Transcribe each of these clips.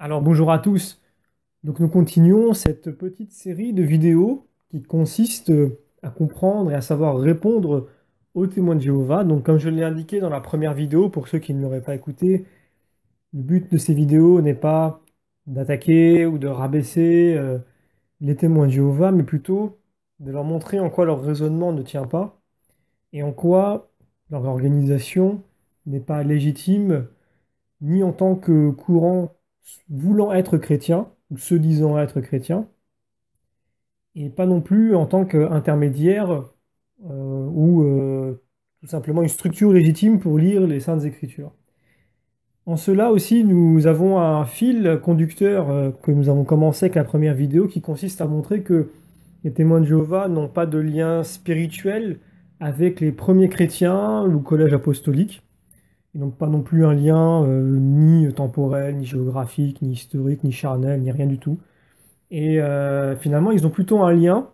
Alors bonjour à tous. Donc nous continuons cette petite série de vidéos qui consiste à comprendre et à savoir répondre aux témoins de Jéhovah. Donc comme je l'ai indiqué dans la première vidéo, pour ceux qui ne l'auraient pas écouté, le but de ces vidéos n'est pas d'attaquer ou de rabaisser les témoins de Jéhovah, mais plutôt de leur montrer en quoi leur raisonnement ne tient pas et en quoi leur organisation n'est pas légitime ni en tant que courant voulant être chrétien, ou se disant être chrétien, et pas non plus en tant qu'intermédiaire ou tout simplement une structure légitime pour lire les Saintes Écritures. En cela aussi, nous avons un fil conducteur que nous avons commencé avec la première vidéo qui consiste à montrer que les témoins de Jéhovah n'ont pas de lien spirituel avec les premiers chrétiens ou collège apostolique. Ils n'ont pas non plus un lien ni temporel, ni géographique, ni historique, ni charnel, ni rien du tout. Et finalement, ils ont plutôt un lien,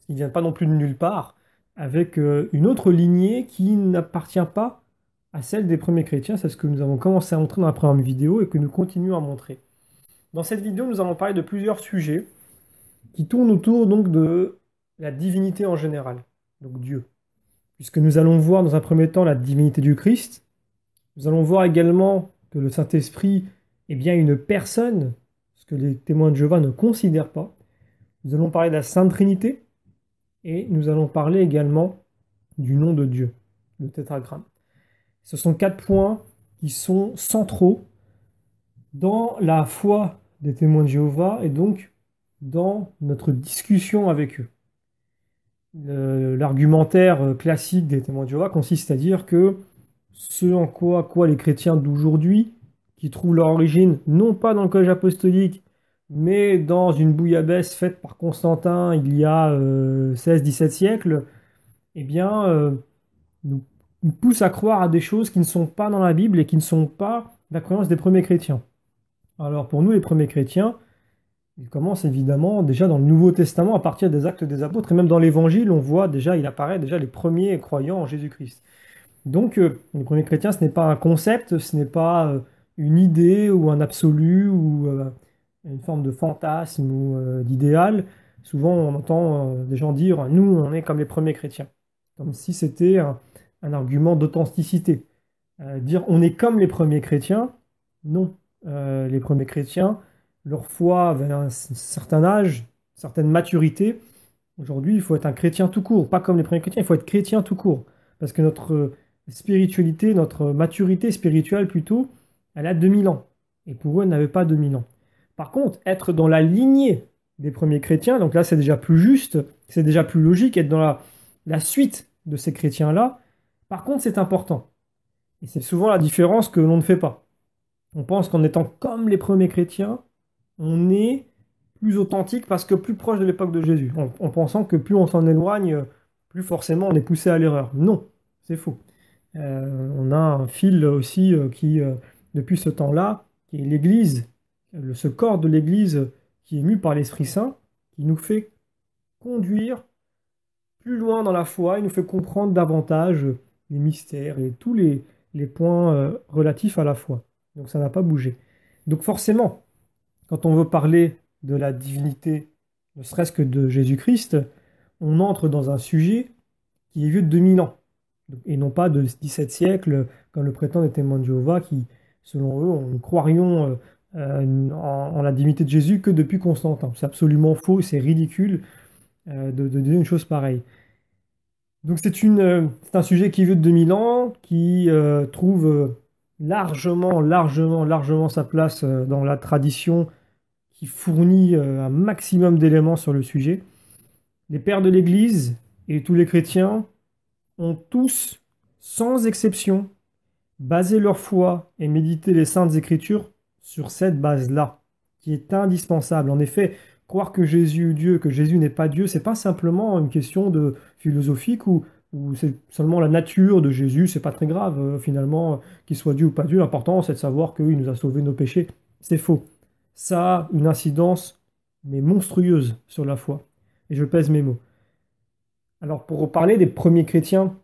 ils ne viennent pas non plus de nulle part, avec une autre lignée qui n'appartient pas à celle des premiers chrétiens. C'est ce que nous avons commencé à montrer dans la première vidéo et que nous continuons à montrer. Dans cette vidéo, nous allons parler de plusieurs sujets qui tournent autour donc de la divinité en général, donc Dieu. Puisque nous allons voir dans un premier temps la divinité du Christ, nous allons voir également que le Saint-Esprit est bien une personne, ce que les témoins de Jéhovah ne considèrent pas. Nous allons parler de la Sainte Trinité et nous allons parler également du nom de Dieu, le tétragramme. Ce sont quatre points qui sont centraux dans la foi des témoins de Jéhovah et donc dans notre discussion avec eux. L'argumentaire classique des témoins de Jéhovah consiste à dire que ce en quoi les chrétiens d'aujourd'hui, qui trouvent leur origine non pas dans le collège apostolique, mais dans une bouillabaisse faite par Constantin il y a 16-17 siècles, eh bien, nous, nous poussent à croire à des choses qui ne sont pas dans la Bible et qui ne sont pas la croyance des premiers chrétiens. Alors pour nous, les premiers chrétiens, ils commencent évidemment déjà dans le Nouveau Testament à partir des Actes des Apôtres, et même dans l'Évangile, on voit déjà, il apparaît déjà les premiers croyants en Jésus-Christ. Donc, les premiers chrétiens, ce n'est pas un concept, ce n'est pas une idée ou un absolu ou une forme de fantasme ou d'idéal. Souvent, on entend des gens dire, nous, on est comme les premiers chrétiens, comme si c'était un argument d'authenticité. Dire on est comme les premiers chrétiens, non. Les premiers chrétiens, leur foi avait un certain âge, une certaine maturité. Aujourd'hui, il faut être un chrétien tout court, pas comme les premiers chrétiens, il faut être chrétien tout court. Parce que notre spiritualité, notre maturité spirituelle plutôt, elle a 2000 ans. Et pour eux, elle n'avait pas 2000 ans. Par contre, être dans la lignée des premiers chrétiens, donc là c'est déjà plus juste, c'est déjà plus logique, être dans la suite de ces chrétiens-là, par contre c'est important. Et c'est souvent la différence que l'on ne fait pas. On pense qu'en étant comme les premiers chrétiens, on est plus authentique parce que plus proche de l'époque de Jésus, en pensant que plus on s'en éloigne, plus forcément on est poussé à l'erreur. Non, c'est faux. On a un fil aussi qui, depuis ce temps-là, qui est l'Église, ce corps de l'Église qui est mu par l'Esprit Saint, qui nous fait conduire plus loin dans la foi, il nous fait comprendre davantage les mystères et tous les points relatifs à la foi. Donc ça n'a pas bougé. Donc forcément, quand on veut parler de la divinité, ne serait-ce que de Jésus-Christ, on entre dans un sujet qui est vieux de 2000 ans, et non pas de 17 siècles, comme le prétendent les témoins de Jéhovah, qui, selon eux, on ne croirions en la divinité de Jésus que depuis Constantin. C'est absolument faux, c'est ridicule de dire une chose pareille. Donc c'est un sujet qui est vieux de 2000 ans, qui trouve largement sa place dans la tradition qui fournit un maximum d'éléments sur le sujet. Les pères de l'Église et tous les chrétiens ont tous, sans exception, basé leur foi et médité les Saintes Écritures sur cette base-là, qui est indispensable. En effet, croire que Jésus est Dieu, que Jésus n'est pas Dieu, c'est pas simplement une question de philosophique ou c'est seulement la nature de Jésus, c'est pas très grave finalement qu'il soit Dieu ou pas Dieu. L'important c'est de savoir qu'il nous a sauvés de nos péchés. C'est faux. Ça a une incidence mais monstrueuse sur la foi. Et je pèse mes mots. Alors pour parler des premiers chrétiens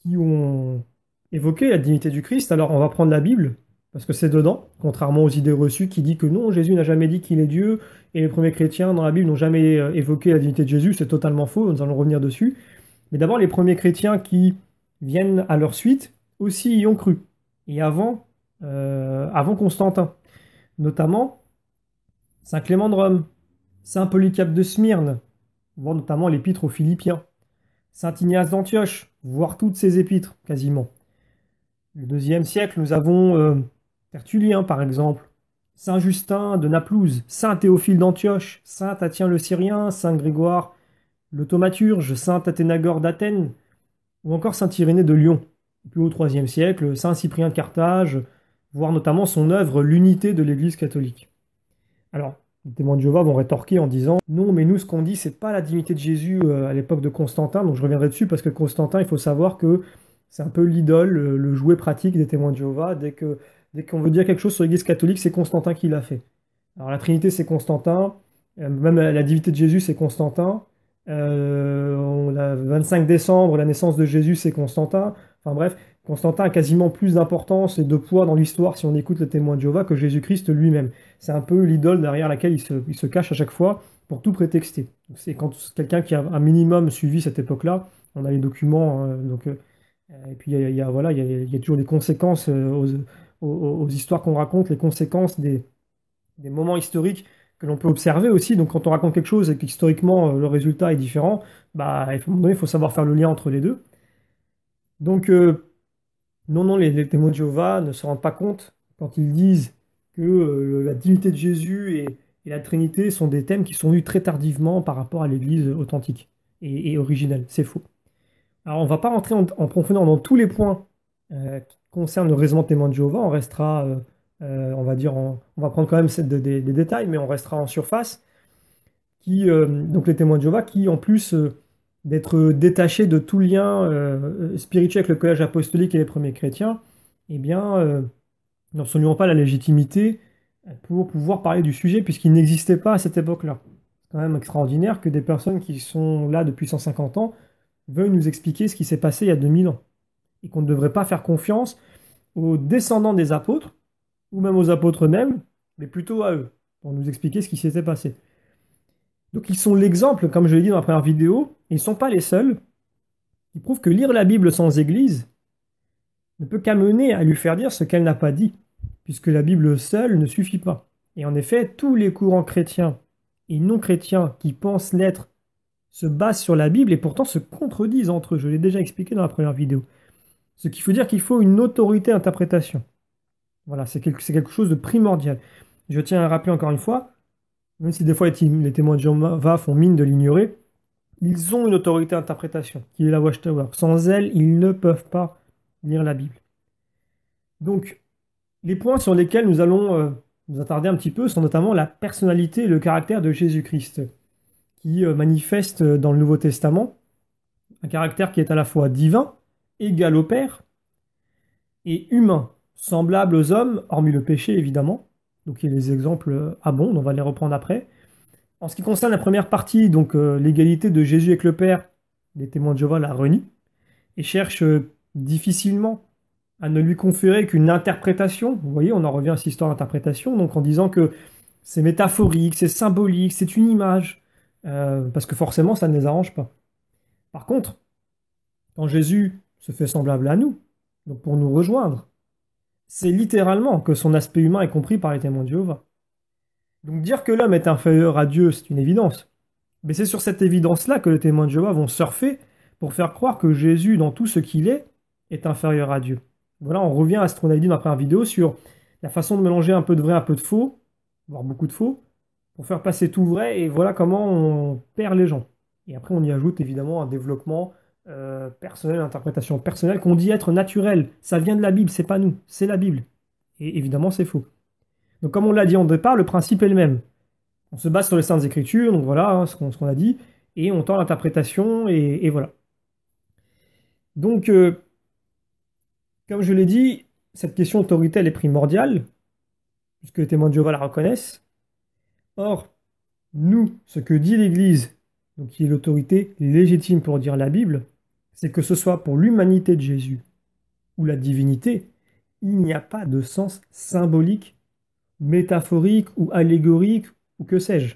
qui ont évoqué la divinité du Christ, alors on va prendre la Bible parce que c'est dedans, contrairement aux idées reçues qui disent que non, Jésus n'a jamais dit qu'il est Dieu, et les premiers chrétiens dans la Bible n'ont jamais évoqué la divinité de Jésus, c'est totalement faux, nous allons revenir dessus. Mais d'abord, les premiers chrétiens qui viennent à leur suite aussi y ont cru, et avant Constantin, notamment Saint Clément de Rome, Saint Polycarpe de Smyrne, voire notamment l'épître aux Philippiens, Saint Ignace d'Antioche, voire toutes ses épîtres, quasiment. Le deuxième siècle, nous avons Tertullien, par exemple, Saint Justin de Naplouse, Saint Théophile d'Antioche, Saint Tatien le Syrien, Saint Grégoire le Thaumaturge, Saint Athénagore d'Athènes, ou encore Saint Irénée de Lyon. Puis au IIIe siècle, Saint Cyprien de Carthage, voire notamment son œuvre L'unité de l'Église catholique. Alors, les témoins de Jéhovah vont rétorquer en disant non, mais nous, ce qu'on dit, c'est pas la divinité de Jésus à l'époque de Constantin, donc je reviendrai dessus parce que Constantin, il faut savoir que c'est un peu l'idole, le jouet pratique des témoins de Jéhovah. Dès qu'on veut dire quelque chose sur l'Église catholique, c'est Constantin qui l'a fait. Alors la Trinité, c'est Constantin, même la divinité de Jésus, c'est Constantin. Le 25 décembre, la naissance de Jésus, c'est Constantin. Enfin bref, Constantin a quasiment plus d'importance et de poids dans l'histoire si on écoute les témoins de Jéhovah que Jésus-Christ lui-même. C'est un peu l'idole derrière laquelle il se cache à chaque fois pour tout prétexter. C'est quand quelqu'un qui a un minimum suivi cette époque-là, on a les documents, et puis voilà, il y a toujours des conséquences aux histoires qu'on raconte, les conséquences des moments historiques que l'on peut observer aussi. Donc quand on raconte quelque chose et qu'historiquement le résultat est différent, bah, à un moment donné, il faut savoir faire le lien entre les deux. Donc non, les témoins de Jéhovah ne se rendent pas compte quand ils disent que la divinité de Jésus et la Trinité sont des thèmes qui sont vus très tardivement par rapport à l'Église authentique et originelle. C'est faux. Alors on ne va pas rentrer en profondeur dans tous les points qui concernent le raisonnement des témoins de Jéhovah. On restera, on va dire, on va prendre quand même des détails, mais on restera en surface. Donc les témoins de Jéhovah qui, en plus d'être détachés de tout lien spirituel avec le collège apostolique et les premiers chrétiens, eh bien, n'en sont pas la légitimité pour pouvoir parler du sujet, puisqu'il n'existait pas à cette époque-là. C'est quand même extraordinaire que des personnes qui sont là depuis 150 ans veuillent nous expliquer ce qui s'est passé il y a 2000 ans, et qu'on ne devrait pas faire confiance aux descendants des apôtres, ou même aux apôtres eux-mêmes, mais plutôt à eux, pour nous expliquer ce qui s'était passé. Donc ils sont l'exemple, comme je l'ai dit dans la première vidéo, et ils ne sont pas les seuls, qui prouvent que lire la Bible sans Église ne peut qu'amener à lui faire dire ce qu'elle n'a pas dit, puisque la Bible seule ne suffit pas. Et en effet, tous les courants chrétiens et non chrétiens qui pensent l'être se basent sur la Bible et pourtant se contredisent entre eux. Je l'ai déjà expliqué dans la première vidéo. Ce qui veut dire qu'il faut une autorité d'interprétation. Voilà, c'est quelque chose de primordial. Je tiens à rappeler encore une fois, même si des fois les témoins de Jéhovah font mine de l'ignorer, ils ont une autorité d'interprétation, qui est la Watchtower. Sans elle, ils ne peuvent pas lire la Bible. Donc, les points sur lesquels nous allons nous attarder un petit peu sont notamment la personnalité et le caractère de Jésus-Christ, qui manifeste dans le Nouveau Testament un caractère qui est à la fois divin, égal au Père, et humain, semblable aux hommes, hormis le péché évidemment. Donc il y a des exemples abondants, on va les reprendre après. En ce qui concerne la première partie, donc l'égalité de Jésus avec le Père, les témoins de Jéhovah la renient et cherchent difficilement à ne lui conférer qu'une interprétation. Vous voyez, on en revient à cette histoire d'interprétation, donc en disant que c'est métaphorique, c'est symbolique, c'est une image, parce que forcément ça ne les arrange pas. Par contre, quand Jésus se fait semblable à nous, donc pour nous rejoindre, c'est littéralement que son aspect humain est compris par les témoins de Jéhovah. Donc dire que l'homme est inférieur à Dieu, c'est une évidence. Mais c'est sur cette évidence-là que les témoins de Jéhovah vont surfer pour faire croire que Jésus, dans tout ce qu'il est inférieur à Dieu. Voilà, on revient à ce qu'on avait dit dans la première vidéo sur la façon de mélanger un peu de vrai, un peu de faux, voire beaucoup de faux, pour faire passer tout vrai, et voilà comment on perd les gens. Et après, on y ajoute évidemment un développement personnel, une interprétation personnelle qu'on dit être naturelle. Ça vient de la Bible, c'est pas nous, c'est la Bible. Et évidemment, c'est faux. Donc comme on l'a dit en départ, le principe est le même. On se base sur les Saintes Écritures, donc voilà ce qu'on a dit, et on tend l'interprétation, et voilà. Donc, comme je l'ai dit, cette question d'autorité, elle est primordiale, puisque les témoins de Jéhovah la reconnaissent. Or, nous, ce que dit l'Église, donc qui est l'autorité légitime pour dire la Bible, c'est que ce soit pour l'humanité de Jésus ou la divinité, il n'y a pas de sens symbolique, métaphorique ou allégorique ou que sais-je.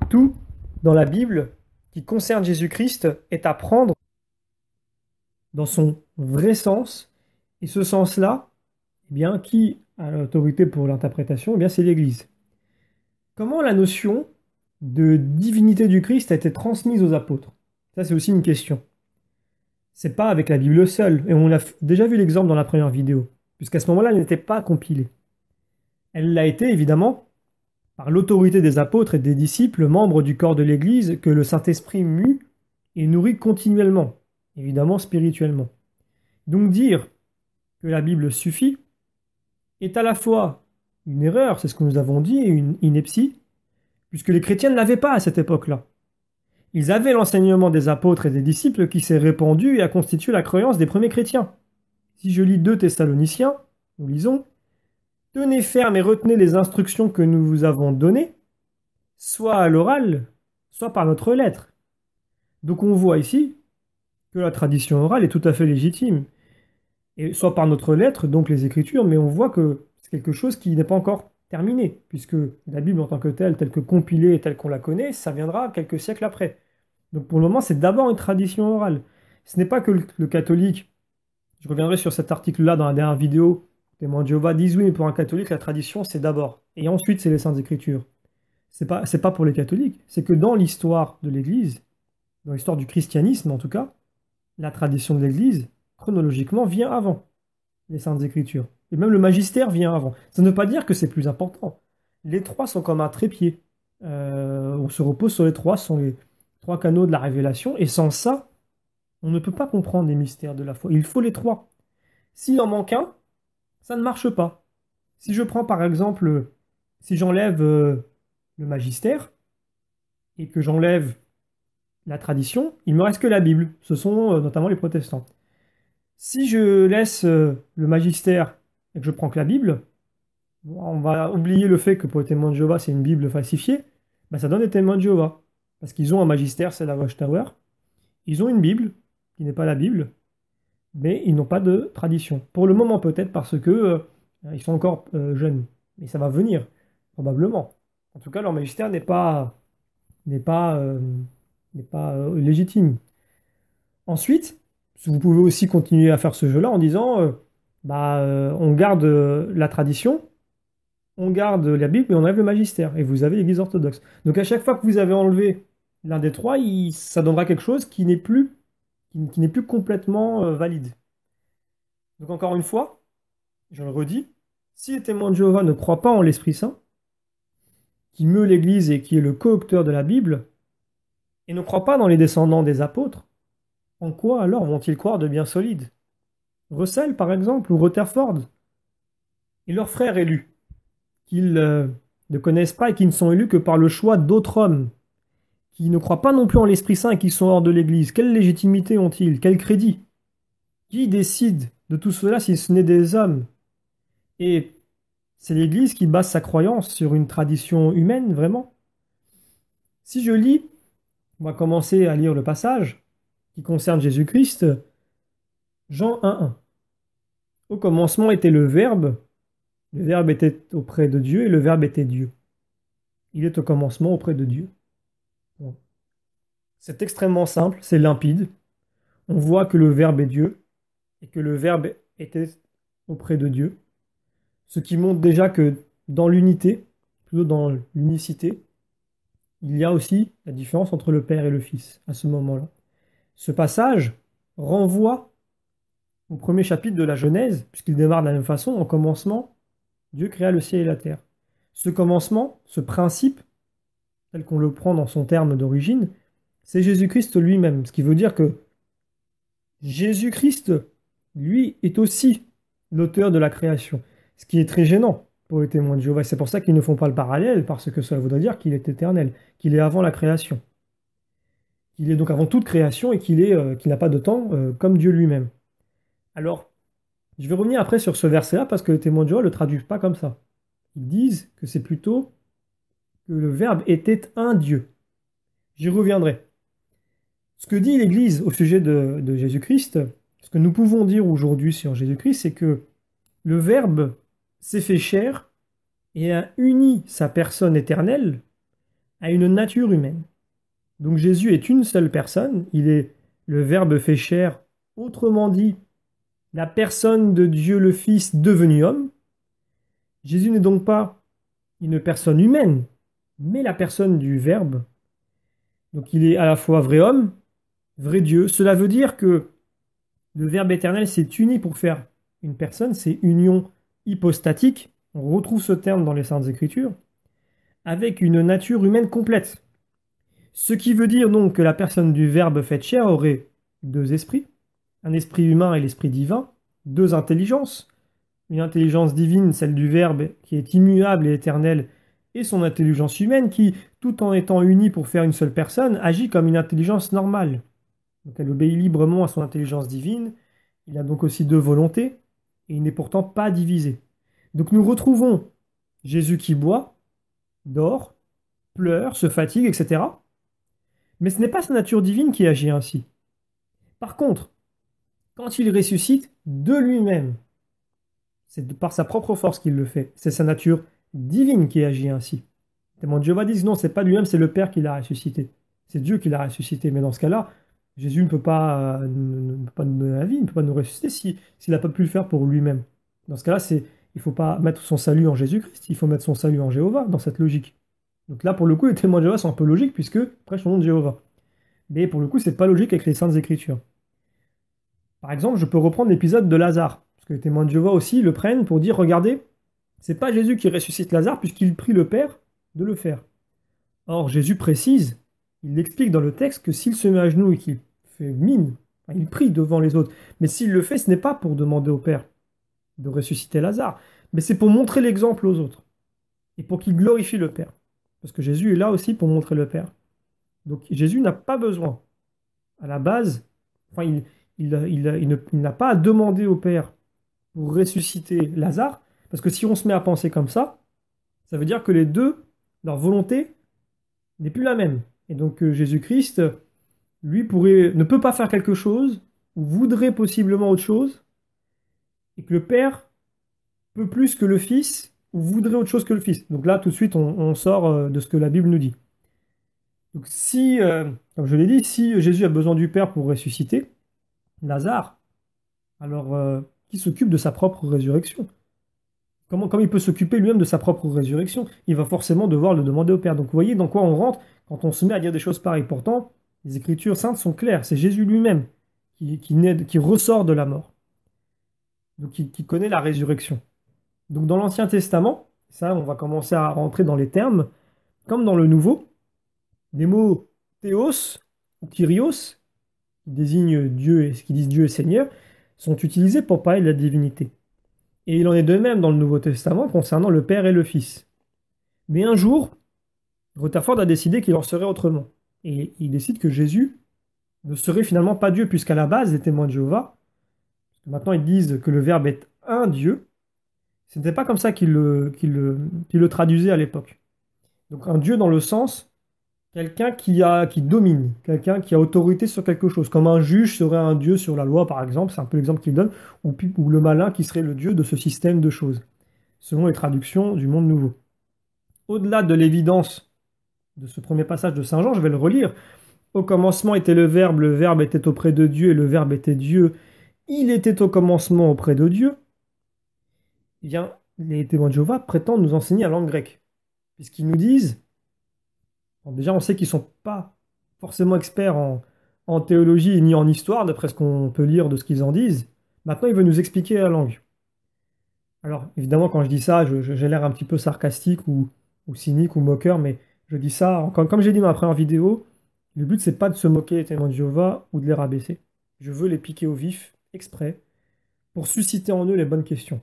Tout dans la Bible qui concerne Jésus-Christ est à prendre dans son vrai sens. Et ce sens-là, eh bien, qui a l'autorité pour l'interprétation? Eh bien, c'est l'Église. Comment la notion de divinité du Christ a été transmise aux apôtres? Ça, c'est aussi une question. C'est pas avec la Bible seule, et on a déjà vu l'exemple dans la première vidéo, puisqu'à ce moment-là, elle n'était pas compilée. Elle l'a été, évidemment, par l'autorité des apôtres et des disciples, membres du corps de l'Église, que le Saint-Esprit mue et nourrit continuellement, évidemment spirituellement. Donc dire que la Bible suffit est à la fois une erreur, c'est ce que nous avons dit, et une ineptie, puisque les chrétiens ne l'avaient pas à cette époque-là. Ils avaient l'enseignement des apôtres et des disciples qui s'est répandu et a constitué la croyance des premiers chrétiens. Si je lis 2 Thessaloniciens, nous lisons: tenez ferme et retenez les instructions que nous vous avons données, soit à l'oral, soit par notre lettre. Donc on voit ici que la tradition orale est tout à fait légitime, et soit par notre lettre, donc les Écritures, mais on voit que c'est quelque chose qui n'est pas encore terminé, puisque la Bible en tant que telle que compilée et telle qu'on la connaît, ça viendra quelques siècles après. Donc pour le moment, c'est d'abord une tradition orale. Ce n'est pas que le catholique, je reviendrai sur cet article-là dans la dernière vidéo, témoins de Jéhovah disent oui, mais pour un catholique, la tradition, c'est d'abord. Et ensuite, c'est les Saintes Écritures. C'est pas pour les catholiques, c'est que dans l'histoire de l'Église, dans l'histoire du christianisme en tout cas, la tradition de l'Église, chronologiquement, vient avant les Saintes Écritures. Et même le magistère vient avant. Ça ne veut pas dire que c'est plus important. Les trois sont comme un trépied. On se repose sur les trois, ce sont les trois canaux de la révélation, et sans ça, on ne peut pas comprendre les mystères de la foi. Il faut les trois. S'il en manque un, ça ne marche pas. Si je prends par exemple, si j'enlève le magistère, et que j'enlève la tradition, il me reste que la Bible. Ce sont notamment les protestants. Si je laisse le magistère et que je prends que la Bible, on va oublier le fait que pour les témoins de Jéhovah, c'est une Bible falsifiée. Ben, ça donne les témoins de Jéhovah. Parce qu'ils ont un magistère, c'est la Watchtower. Ils ont une Bible, qui n'est pas la Bible, mais ils n'ont pas de tradition. Pour le moment, peut-être parce que ils sont encore jeunes. Mais ça va venir, probablement. En tout cas, leur magistère n'est pas, euh, n'est pas légitime. Ensuite, vous pouvez aussi continuer à faire ce jeu-là en disant on garde la tradition, on garde la Bible et on enlève le magistère. Et vous avez l'Église orthodoxe. Donc à chaque fois que vous avez enlevé l'un des trois, ça donnera quelque chose qui n'est plus complètement valide. Donc encore une fois, je le redis, si les témoins de Jéhovah ne croient pas en l'Esprit Saint, qui meut l'Église et qui est le co-auteur de la Bible, et ne croient pas dans les descendants des apôtres, en quoi alors vont-ils croire de bien solide? Russell, par exemple, ou Rutherford, et leurs frères élus, qu'ils ne connaissent pas et qui ne sont élus que par le choix d'autres hommes, qui ne croient pas non plus en l'Esprit Saint et qui sont hors de l'Église. Quelle légitimité ont-ils? Quel crédit? Qui décide de tout cela si ce n'est des hommes? Et c'est l'Église qui base sa croyance sur une tradition humaine, vraiment? Si je lis, on va commencer à lire le passage qui concerne Jésus-Christ, Jean 1,1. Au commencement était le Verbe était auprès de Dieu et le Verbe était Dieu. Il est au commencement auprès de Dieu. Bon. C'est extrêmement simple, c'est limpide. On voit que le Verbe est Dieu et que le Verbe était auprès de Dieu. Ce qui montre déjà que dans l'unité, plutôt dans l'unicité, il y a aussi la différence entre le Père et le Fils à ce moment-là. Ce passage renvoie au premier chapitre de la Genèse, puisqu'il démarre de la même façon. Au commencement, Dieu créa le ciel et la terre. Ce commencement, ce principe, tel qu'on le prend dans son terme d'origine, c'est Jésus-Christ lui-même. Ce qui veut dire que Jésus-Christ, lui, est aussi l'auteur de la création. Ce qui est très gênant pour les témoins de Jéhovah. C'est pour ça qu'ils ne font pas le parallèle, parce que cela voudrait dire qu'il est éternel, qu'il est avant la création. Qu'il est donc avant toute création et qu'il n'a pas de temps, comme Dieu lui-même. Alors, je vais revenir après sur ce verset-là, parce que les témoins de Jéhovah ne le traduisent pas comme ça. Ils disent que c'est plutôt que le Verbe était un Dieu. J'y reviendrai. Ce que dit l'Église au sujet de Jésus-Christ, Ce que nous pouvons dire aujourd'hui sur Jésus-Christ, c'est que le Verbe s'est fait chair et a uni sa personne éternelle à une nature humaine. Donc Jésus est une seule personne, il est le Verbe fait chair, autrement dit, la personne de Dieu le Fils devenu homme. Jésus n'est donc pas une personne humaine, mais la personne du Verbe. Donc il est à la fois vrai homme, vrai Dieu. Cela veut dire que le Verbe éternel s'est uni pour faire une personne, c'est union hypostatique, on retrouve ce terme dans les Saintes Écritures, avec une nature humaine complète. Ce qui veut dire donc que la personne du Verbe fait chair aurait deux esprits, un esprit humain et l'esprit divin, deux intelligences, une intelligence divine, celle du Verbe, qui est immuable et éternelle, et son intelligence humaine qui, tout en étant unie pour faire une seule personne, agit comme une intelligence normale. Donc elle obéit librement à son intelligence divine, il a donc aussi deux volontés, et il n'est pourtant pas divisé. Donc nous retrouvons Jésus qui boit, dort, pleure, se fatigue, etc. Mais ce n'est pas sa nature divine qui agit ainsi. Par contre, quand il ressuscite de lui-même, c'est par sa propre force qu'il le fait. C'est sa nature divine qui agit ainsi. Les témoins de Jéhovah disent non, c'est pas lui-même, c'est le Père qui l'a ressuscité. C'est Dieu qui l'a ressuscité. Mais dans ce cas-là, Jésus ne peut pas, ne peut pas nous donner la vie, il ne peut pas nous ressusciter s'il n'a pas pu le faire pour lui-même. Dans ce cas-là, il ne faut pas mettre son salut en Jésus-Christ, il faut mettre son salut en Jéhovah, dans cette logique. Donc là, pour le coup, les témoins de Jéhovah sont un peu logiques, puisque prêchent au nom de Jéhovah. Mais pour le coup, c'est pas logique avec les Saintes Écritures. Par exemple, je peux reprendre l'épisode de Lazare, parce que les témoins de Jéhovah aussi le prennent pour dire, regardez, c'est pas Jésus qui ressuscite Lazare, puisqu'il prie le Père de le faire. Or, Jésus précise, il explique dans le texte que s'il se met à genoux et qu'il fait mine, enfin, il prie devant les autres, mais s'il le fait, ce n'est pas pour demander au Père de ressusciter Lazare, mais c'est pour montrer l'exemple aux autres, et pour qu'il glorifie le Père. Parce que Jésus est là aussi pour montrer le Père. Donc Jésus n'a pas besoin, à la base, enfin, il n'a pas à demander au Père pour ressusciter Lazare, parce que si on se met à penser comme ça veut dire que les deux, leur volonté n'est plus la même. Et donc Jésus-Christ, lui, ne peut pas faire quelque chose, ou voudrait possiblement autre chose, et que le Père peut plus que le Fils, ou voudrait autre chose que le Fils. Donc là, tout de suite, on sort de ce que la Bible nous dit. Donc si, comme je l'ai dit, si Jésus a besoin du Père pour ressusciter Lazare, alors qui s'occupe de sa propre résurrection? Comment il peut s'occuper lui-même de sa propre résurrection? Il va forcément devoir le demander au Père. Donc vous voyez dans quoi on rentre quand on se met à dire des choses pareilles. Pourtant, les Écritures saintes sont claires. C'est Jésus lui-même qui ressort de la mort, donc qui connaît la résurrection. Donc dans l'Ancien Testament, ça on va commencer à rentrer dans les termes, comme dans le Nouveau, les mots théos ou kyrios, qui désignent Dieu et ce qui disent Dieu et Seigneur, sont utilisés pour parler de la divinité. Et il en est de même dans le Nouveau Testament concernant le Père et le Fils. Mais un jour, Rutherford a décidé qu'il en serait autrement. Et il décide que Jésus ne serait finalement pas Dieu, puisqu'à la base, les témoins de Jéhovah, maintenant ils disent que le Verbe est un Dieu, ce n'était pas comme ça qu'ils le traduisaient à l'époque. Donc un Dieu dans le sens, quelqu'un qui domine, quelqu'un qui a autorité sur quelque chose, comme un juge serait un Dieu sur la loi, par exemple, c'est un peu l'exemple qu'il donne, ou le malin qui serait le Dieu de ce système de choses, selon les traductions du Monde Nouveau. Au-delà de l'évidence de ce premier passage de Saint Jean, je vais le relire. Au commencement était le Verbe était auprès de Dieu, et le Verbe était Dieu. Il était au commencement auprès de Dieu. Eh bien, les témoins de Jéhovah prétendent nous enseigner la langue grecque, puisqu'ils nous disent, bon, déjà on sait qu'ils ne sont pas forcément experts en théologie ni en histoire, d'après ce qu'on peut lire de ce qu'ils en disent. Maintenant, ils veulent nous expliquer la langue. Alors, évidemment, quand je dis ça, j'ai l'air un petit peu sarcastique ou cynique ou moqueur, mais je dis ça, comme j'ai dit dans la première vidéo, le but, c'est pas de se moquer des témoins de Jéhovah ou de les rabaisser. Je veux les piquer au vif, exprès, pour susciter en eux les bonnes questions.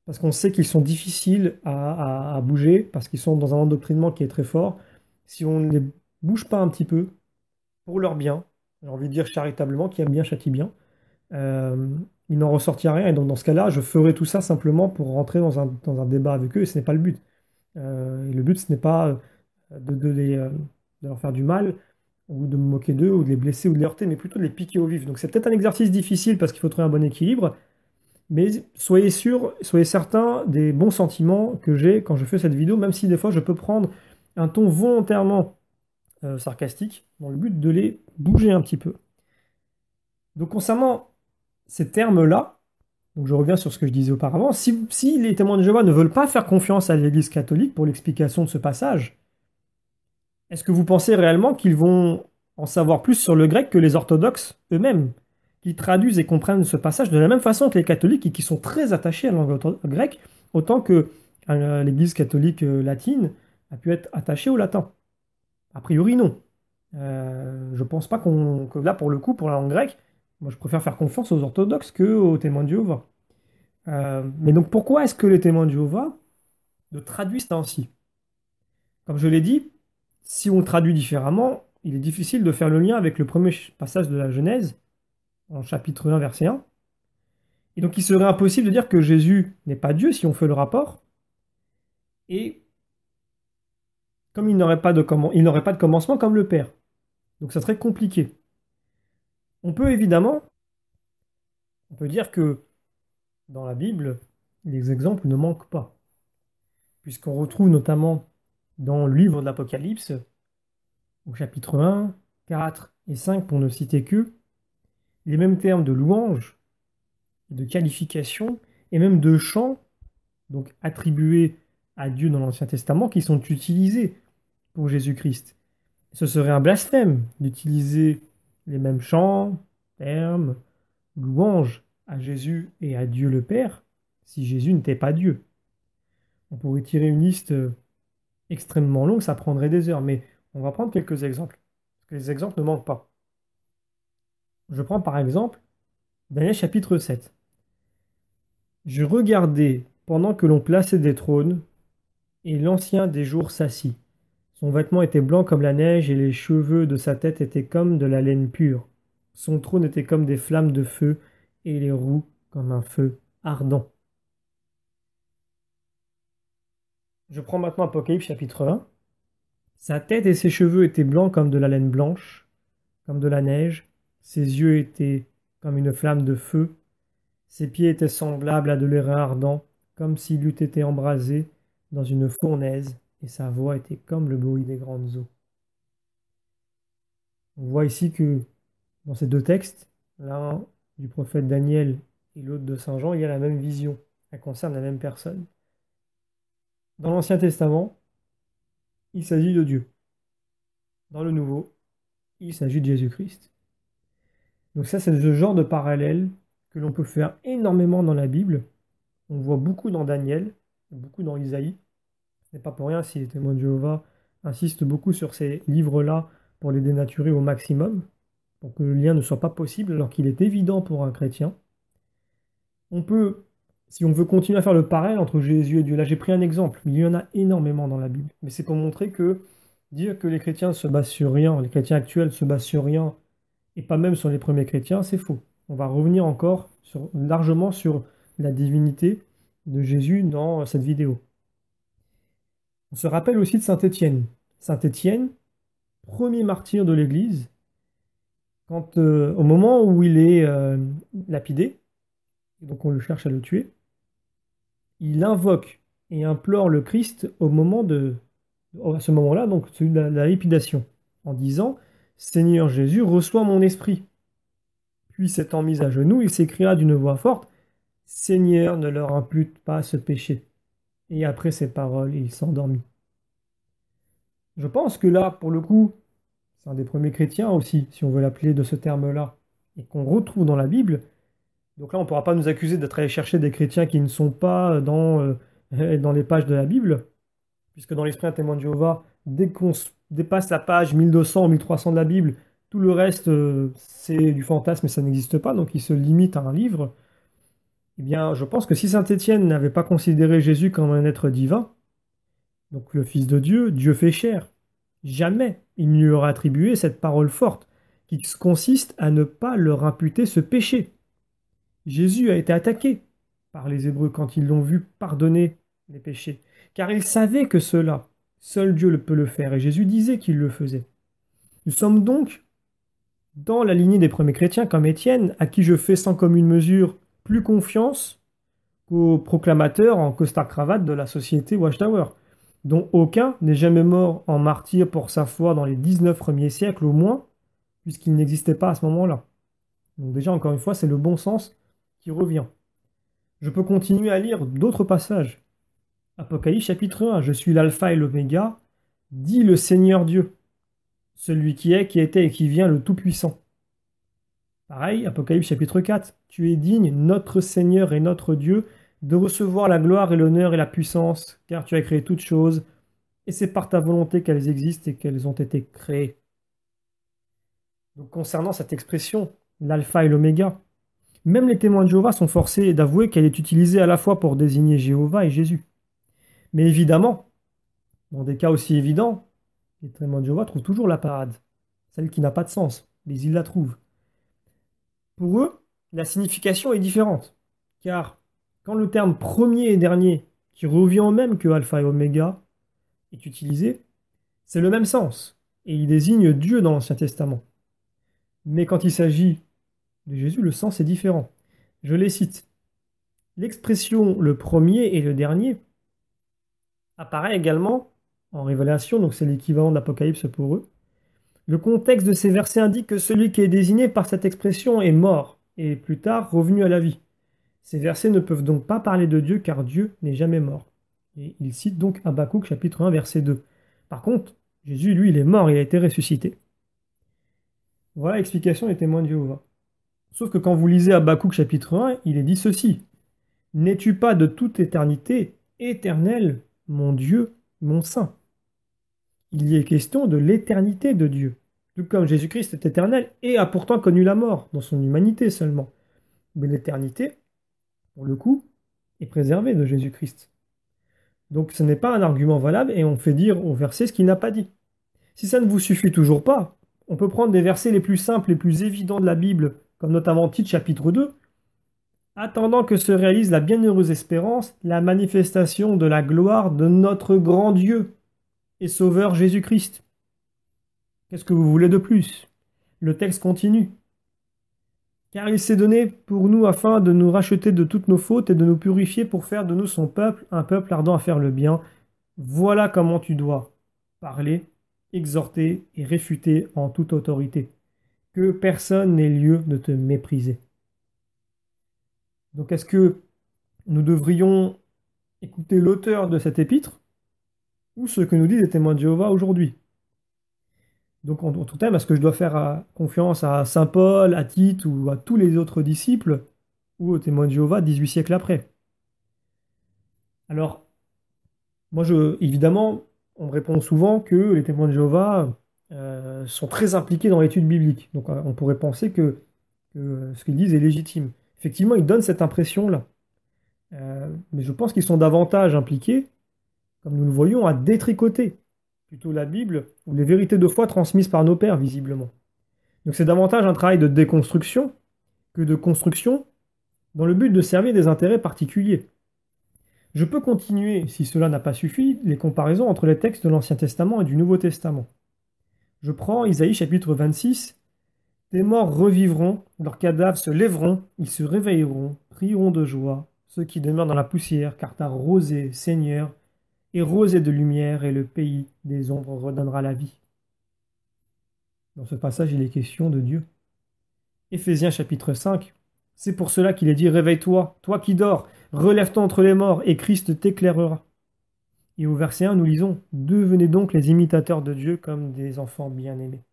Parce qu'on sait qu'ils sont difficiles à bouger, parce qu'ils sont dans un endoctrinement qui est très fort. Si on ne les bouge pas un petit peu, pour leur bien, j'ai envie de dire charitablement, qui aime bien châtie bien, il n'en ressortira rien. Et donc dans ce cas-là, je ferai tout ça simplement pour rentrer dans un débat avec eux, et ce n'est pas le but. Et le but, ce n'est pas de leur faire du mal, ou de me moquer d'eux, ou de les blesser, ou de les heurter, mais plutôt de les piquer au vif. Donc c'est peut-être un exercice difficile parce qu'il faut trouver un bon équilibre, mais soyez sûr, soyez certain des bons sentiments que j'ai quand je fais cette vidéo, même si des fois je peux prendre un ton volontairement sarcastique, dans le but de les bouger un petit peu. Donc concernant ces termes-là, donc je reviens sur ce que je disais auparavant, si les témoins de Jéhovah ne veulent pas faire confiance à l'Église catholique pour l'explication de ce passage, est-ce que vous pensez réellement qu'ils vont en savoir plus sur le grec que les orthodoxes eux-mêmes, qui traduisent et comprennent ce passage de la même façon que les catholiques et qui sont très attachés à la langue grecque, autant que l'Église catholique latine a pu être attachée au latin? A priori, non. Je pense pas que là, pour le coup, pour la langue grecque, moi je préfère faire confiance aux orthodoxes qu'aux témoins de Jéhovah. Mais donc pourquoi est-ce que les témoins de Jéhovah le traduisent ainsi? Comme je l'ai dit, si on le traduit différemment, il est difficile de faire le lien avec le premier passage de la Genèse, en chapitre 1, verset 1. Et donc il serait impossible de dire que Jésus n'est pas Dieu si on fait le rapport. Et comme il n'aurait pas de commencement comme le Père. Donc ça serait compliqué. On peut évidemment, on peut dire que dans la Bible, les exemples ne manquent pas. Puisqu'on retrouve notamment dans le livre de l'Apocalypse, au chapitre 1, 4 et 5, pour ne citer que, les mêmes termes de louange, de qualification et même de chant, donc attribués à Dieu dans l'Ancien Testament, qui sont utilisés pour Jésus-Christ. Ce serait un blasphème d'utiliser les mêmes chants, termes, louanges à Jésus et à Dieu le Père, si Jésus n'était pas Dieu. On pourrait tirer une liste extrêmement longue, ça prendrait des heures, mais on va prendre quelques exemples, parce que les exemples ne manquent pas. Je prends par exemple Daniel chapitre 7. Je regardais pendant que l'on plaçait des trônes, et l'ancien des jours s'assit. Son vêtement était blanc comme la neige, et les cheveux de sa tête étaient comme de la laine pure. Son trône était comme des flammes de feu, et les roues comme un feu ardent. Je prends maintenant Apocalypse chapitre 1. Sa tête et ses cheveux étaient blancs comme de la laine blanche, comme de la neige. Ses yeux étaient comme une flamme de feu. Ses pieds étaient semblables à de l'airain ardent, comme s'il eût été embrasé dans une fournaise, et sa voix était comme le bruit des grandes eaux. On voit ici que dans ces deux textes, l'un du prophète Daniel et l'autre de Saint Jean, il y a la même vision. Elle concerne la même personne. Dans l'Ancien Testament, il s'agit de Dieu. Dans le Nouveau, il s'agit de Jésus-Christ. Donc ça, c'est ce genre de parallèle que l'on peut faire énormément dans la Bible. On voit beaucoup dans Daniel, beaucoup dans Isaïe. Ce n'est pas pour rien si les témoins de Jéhovah insistent beaucoup sur ces livres-là pour les dénaturer au maximum, pour que le lien ne soit pas possible alors qu'il est évident pour un chrétien. On peut, si on veut continuer à faire le parallèle entre Jésus et Dieu, là j'ai pris un exemple, mais il y en a énormément dans la Bible. Mais c'est pour montrer que dire que les chrétiens se basent sur rien, les chrétiens actuels se basent sur rien, et pas même sur les premiers chrétiens, c'est faux. On va revenir encore largement sur la divinité de Jésus dans cette vidéo. On se rappelle aussi de Saint Étienne. Saint Étienne, premier martyr de l'Église, au moment où il est lapidé, donc on le cherche à le tuer, il invoque et implore le Christ à ce moment-là, donc celui de la lépidation, en disant « Seigneur Jésus, reçois mon esprit ». Puis s'étant mis à genoux, il s'écria d'une voix forte « Seigneur, ne leur impute pas ce péché ». Et après ces paroles, il s'endormit. Je pense que là, pour le coup, c'est un des premiers chrétiens aussi, si on veut l'appeler de ce terme-là, et qu'on retrouve dans la Bible. Donc là, on ne pourra pas nous accuser d'être allé chercher des chrétiens qui ne sont pas dans les pages de la Bible, puisque dans l'Esprit un témoin de Jéhovah, dès qu'on dépasse la page 1200 ou 1300 de la Bible, tout le reste, c'est du fantasme et ça n'existe pas, donc il se limite à un livre. Eh bien, je pense que si saint Étienne n'avait pas considéré Jésus comme un être divin, donc le Fils de Dieu, Dieu fait chair, jamais il ne lui aurait attribué cette parole forte qui consiste à ne pas leur imputer ce péché. Jésus a été attaqué par les Hébreux quand ils l'ont vu pardonner les péchés, car ils savaient que cela, seul Dieu peut le faire, et Jésus disait qu'il le faisait. Nous sommes donc dans la lignée des premiers chrétiens comme Étienne, à qui je fais sans commune mesure plus confiance qu'aux proclamateurs en costard-cravate de la société Watchtower, dont aucun n'est jamais mort en martyr pour sa foi dans les 19 premiers siècles au moins, puisqu'il n'existait pas à ce moment-là. Donc déjà, encore une fois, c'est le bon sens qui revient. Je peux continuer à lire d'autres passages. Apocalypse chapitre 1, je suis l'alpha et l'oméga, dit le Seigneur Dieu, celui qui est, qui était et qui vient, le Tout-Puissant. Pareil, Apocalypse chapitre 4, tu es digne, notre Seigneur et notre Dieu, de recevoir la gloire et l'honneur et la puissance, car tu as créé toutes choses, et c'est par ta volonté qu'elles existent et qu'elles ont été créées. Donc concernant cette expression, l'alpha et l'oméga, même les témoins de Jéhovah sont forcés d'avouer qu'elle est utilisée à la fois pour désigner Jéhovah et Jésus. Mais évidemment, dans des cas aussi évidents, les témoins de Jéhovah trouvent toujours la parade, celle qui n'a pas de sens, mais ils la trouvent. Pour eux, la signification est différente, car quand le terme premier et dernier, qui revient au même que alpha et oméga, est utilisé, c'est le même sens, et il désigne Dieu dans l'Ancien Testament. Mais quand il s'agit de Jésus, le sens est différent. Je les cite. L'expression le premier et le dernier apparaît également en Révélation, donc c'est l'équivalent de l'Apocalypse pour eux. Le contexte de ces versets indique que celui qui est désigné par cette expression est mort, et plus tard revenu à la vie. Ces versets ne peuvent donc pas parler de Dieu, car Dieu n'est jamais mort. Et il cite donc Habakkuk chapitre 1, verset 2. Par contre, Jésus, lui, il est mort, il a été ressuscité. Voilà l'explication des témoins de Jéhovah. Sauf que quand vous lisez Habakkuk chapitre 1, il est dit ceci. N'es-tu pas de toute éternité, éternel, mon Dieu, mon Saint? Il y est question de l'éternité de Dieu. Tout comme Jésus-Christ est éternel et a pourtant connu la mort, dans son humanité seulement. Mais l'éternité, pour le coup, est préservée de Jésus-Christ. Donc ce n'est pas un argument valable et on fait dire au verset ce qu'il n'a pas dit. Si ça ne vous suffit toujours pas, on peut prendre des versets les plus simples, les plus évidents de la Bible, comme notamment Tite chapitre 2, attendant que se réalise la bienheureuse espérance, la manifestation de la gloire de notre grand Dieu et Sauveur Jésus-Christ. Qu'est-ce que vous voulez de plus? Le texte continue. Car il s'est donné pour nous afin de nous racheter de toutes nos fautes et de nous purifier pour faire de nous son peuple, un peuple ardent à faire le bien. Voilà comment tu dois parler, exhorter et réfuter en toute autorité. Que personne n'ait lieu de te mépriser. Donc est-ce que nous devrions écouter l'auteur de cet épître ou ce que nous disent les témoins de Jéhovah aujourd'hui? Donc en tout thème, est-ce que je dois faire confiance à Saint Paul, à Tite ou à tous les autres disciples ou aux témoins de Jéhovah 18 siècles après? Alors, moi, évidemment, on me répond souvent que les témoins de Jéhovah sont très impliqués dans l'étude biblique. Donc on pourrait penser que ce qu'ils disent est légitime. Effectivement, ils donnent cette impression-là. Mais je pense qu'ils sont davantage impliqués, comme nous le voyons, à détricoter plutôt la Bible ou les vérités de foi transmises par nos pères, visiblement. Donc c'est davantage un travail de déconstruction que de construction dans le but de servir des intérêts particuliers. Je peux continuer, si cela n'a pas suffi, les comparaisons entre les textes de l'Ancien Testament et du Nouveau Testament. Je prends Isaïe chapitre 26. Tes morts revivront, leurs cadavres se lèveront, ils se réveilleront, crieront de joie, ceux qui demeurent dans la poussière, car ta rosée, Seigneur, est rosée de lumière, et le pays des ombres redonnera la vie. Dans ce passage, il est question de Dieu. Éphésiens chapitre 5. C'est pour cela qu'il est dit, réveille-toi, toi qui dors, relève-toi entre les morts, et Christ t'éclairera. Et au verset 1, nous lisons, devenez donc les imitateurs de Dieu comme des enfants bien-aimés.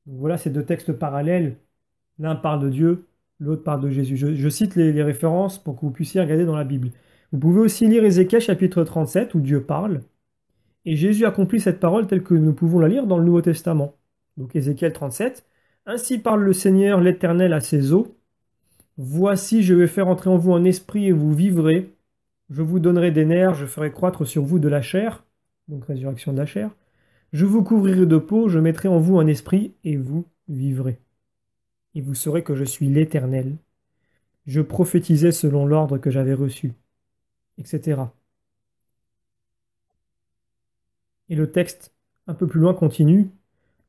Voilà ces deux textes parallèles. L'un parle de Dieu, l'autre parle de Jésus. Je cite les références pour que vous puissiez regarder dans la Bible. Vous pouvez aussi lire Ézéchiel chapitre 37 où Dieu parle. Et Jésus accomplit cette parole telle que nous pouvons la lire dans le Nouveau Testament. Donc Ézéchiel 37. Ainsi parle le Seigneur l'Éternel à ses eaux. Voici, je vais faire entrer en vous un esprit et vous vivrez. Je vous donnerai des nerfs, je ferai croître sur vous de la chair. Donc résurrection de la chair. Je vous couvrirai de peau, je mettrai en vous un esprit et vous vivrez. Et vous saurez que je suis l'Éternel. Je prophétisais selon l'ordre que j'avais reçu, etc. Et le texte, un peu plus loin, continue.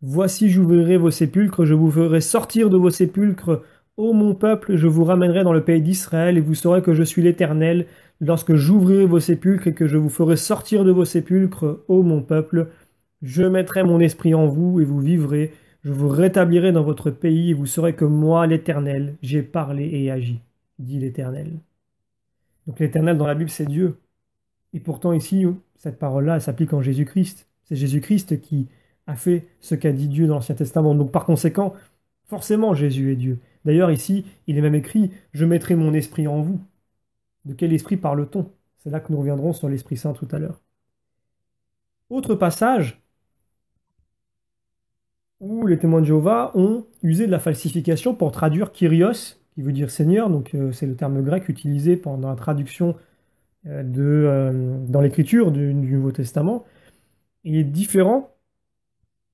Voici, j'ouvrirai vos sépulcres, je vous ferai sortir de vos sépulcres, ô mon peuple, je vous ramènerai dans le pays d'Israël, et vous saurez que je suis l'Éternel, lorsque j'ouvrirai vos sépulcres et que je vous ferai sortir de vos sépulcres, ô mon peuple. Je mettrai mon esprit en vous, et vous vivrez, je vous rétablirai dans votre pays, et vous saurez que moi, l'Éternel, j'ai parlé et agi, dit l'Éternel. Donc l'Éternel dans la Bible, c'est Dieu. Et pourtant ici, cette parole-là, elle s'applique en Jésus-Christ. C'est Jésus-Christ qui a fait ce qu'a dit Dieu dans l'Ancien Testament. Donc par conséquent, forcément Jésus est Dieu. D'ailleurs ici, il est même écrit, je mettrai mon esprit en vous. De quel esprit parle-t-on? C'est là que nous reviendrons sur l'Esprit Saint tout à l'heure. Autre passage où les témoins de Jéhovah ont usé de la falsification pour traduire Kyrios, qui veut dire Seigneur, donc c'est le terme grec utilisé pendant la traduction dans l'écriture du Nouveau Testament. Il est différent.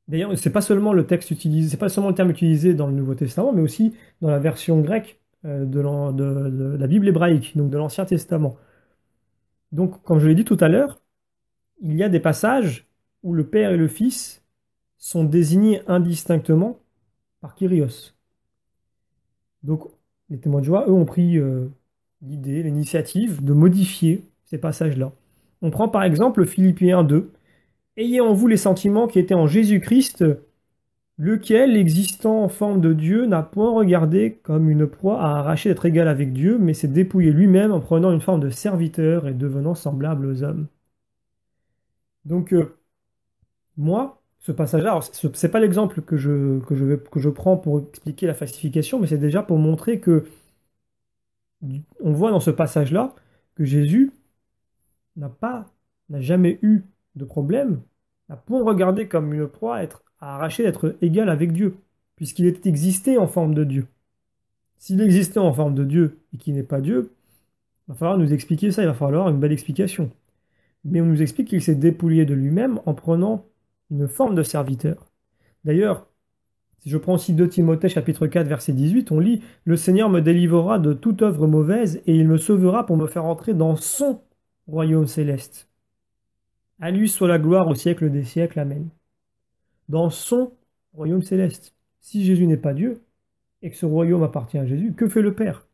D'ailleurs, c'est pas seulement le texte utilisé, c'est pas seulement le terme utilisé dans le Nouveau Testament, mais aussi dans la version grecque de la Bible hébraïque, donc de l'Ancien Testament. Donc, comme je l'ai dit tout à l'heure, il y a des passages où le Père et le Fils sont désignés indistinctement par Kyrios. Donc, les témoins de Jéhovah, eux, ont pris l'idée, l'initiative de modifier ces passages-là. On prend par exemple Philippiens 2. Ayez en vous les sentiments qui étaient en Jésus-Christ, lequel, existant en forme de Dieu, n'a point regardé comme une proie à arracher d'être égal avec Dieu, mais s'est dépouillé lui-même en prenant une forme de serviteur et devenant semblable aux hommes. Donc, moi, ce passage-là, c'est pas l'exemple que je prends pour expliquer la falsification, mais c'est déjà pour montrer que on voit dans ce passage-là que Jésus n'a jamais eu de problème, n'a point regardé comme une proie à arracher d'être égal avec Dieu, puisqu'il était existé en forme de Dieu. S'il existait en forme de Dieu et qu'il n'est pas Dieu, il va falloir nous expliquer ça, il va falloir une belle explication. Mais on nous explique qu'il s'est dépouillé de lui-même en prenant une forme de serviteur. D'ailleurs, si je prends aussi 2 Timothée chapitre 4 verset 18, on lit « Le Seigneur me délivrera de toute œuvre mauvaise et il me sauvera pour me faire entrer dans son royaume céleste. À lui soit la gloire au siècle des siècles. Amen. » Dans son royaume céleste. Si Jésus n'est pas Dieu et que ce royaume appartient à Jésus, que fait le Père?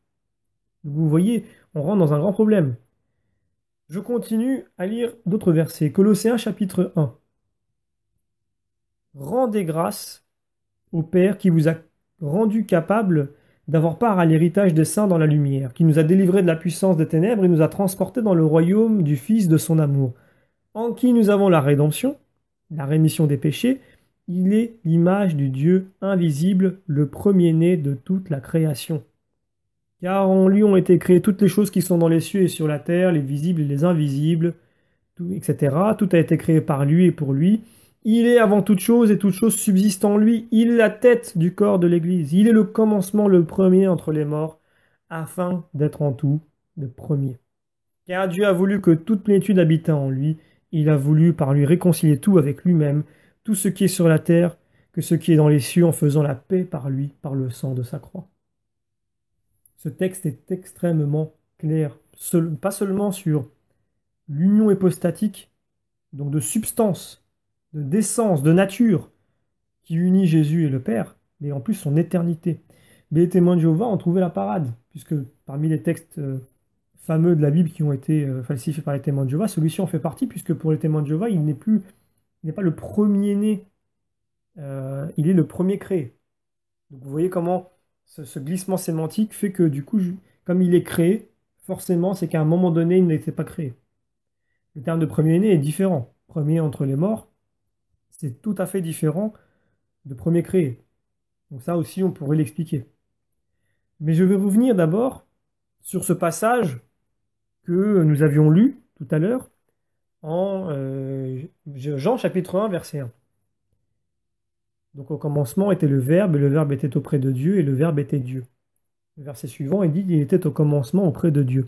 Vous voyez, on rentre dans un grand problème. Je continue à lire d'autres versets. Colossiens chapitre 1. Rendez grâce au Père qui vous a rendu capable d'avoir part à l'héritage des saints dans la lumière, qui nous a délivrés de la puissance des ténèbres et nous a transportés dans le royaume du Fils de son amour, en qui nous avons la rédemption, la rémission des péchés. Il est l'image du Dieu invisible, le premier-né de toute la création. Car en lui ont été créées toutes les choses qui sont dans les cieux et sur la terre, les visibles et les invisibles, tout, etc. Tout a été créé par lui et pour lui. Il est avant toute chose et toute chose subsiste en lui. Il est la tête du corps de l'Église. Il est le commencement, le premier entre les morts, afin d'être en tout le premier. Car Dieu a voulu que toute plénitude habitât en lui. Il a voulu par lui réconcilier tout avec lui-même, tout ce qui est sur la terre, que ce qui est dans les cieux, en faisant la paix par lui, par le sang de sa croix. Ce texte est extrêmement clair, pas seulement sur l'union hypostatique, donc de substance, d'essence, de nature, qui unit Jésus et le Père, mais en plus son éternité. Mais les témoins de Jéhovah ont trouvé la parade, puisque parmi les textes fameux de la Bible qui ont été falsifiés par les témoins de Jéhovah, celui-ci en fait partie, puisque pour les témoins de Jéhovah, il n'est pas le premier-né, il est le premier créé. Donc vous voyez comment ce glissement sémantique fait que du coup, comme il est créé, forcément, c'est qu'à un moment donné, il n'était pas créé. Le terme de premier-né est différent. Premier entre les morts, c'est tout à fait différent de premier créé. Donc ça aussi, on pourrait l'expliquer. Mais je vais revenir d'abord sur ce passage que nous avions lu tout à l'heure en Jean chapitre 1, verset 1. Donc au commencement était le Verbe, et le Verbe était auprès de Dieu, et le Verbe était Dieu. Le verset suivant, il dit qu'il était au commencement auprès de Dieu.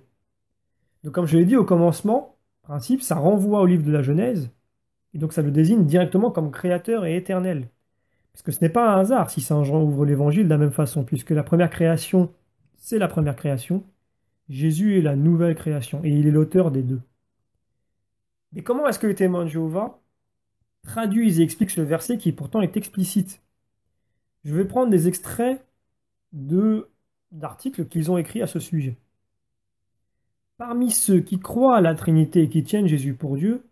Donc comme je l'ai dit, au commencement, principe, ça renvoie au livre de la Genèse, et donc ça le désigne directement comme créateur et éternel. Parce que ce n'est pas un hasard si Saint Jean ouvre l'évangile de la même façon, puisque la première création, c'est la première création. Jésus est la nouvelle création, et il est l'auteur des deux. Mais comment est-ce que les témoins de Jéhovah traduisent et expliquent ce verset qui pourtant est explicite. Je vais prendre des extraits d'articles qu'ils ont écrits à ce sujet. Parmi ceux qui croient à la Trinité et qui tiennent Jésus pour Dieu,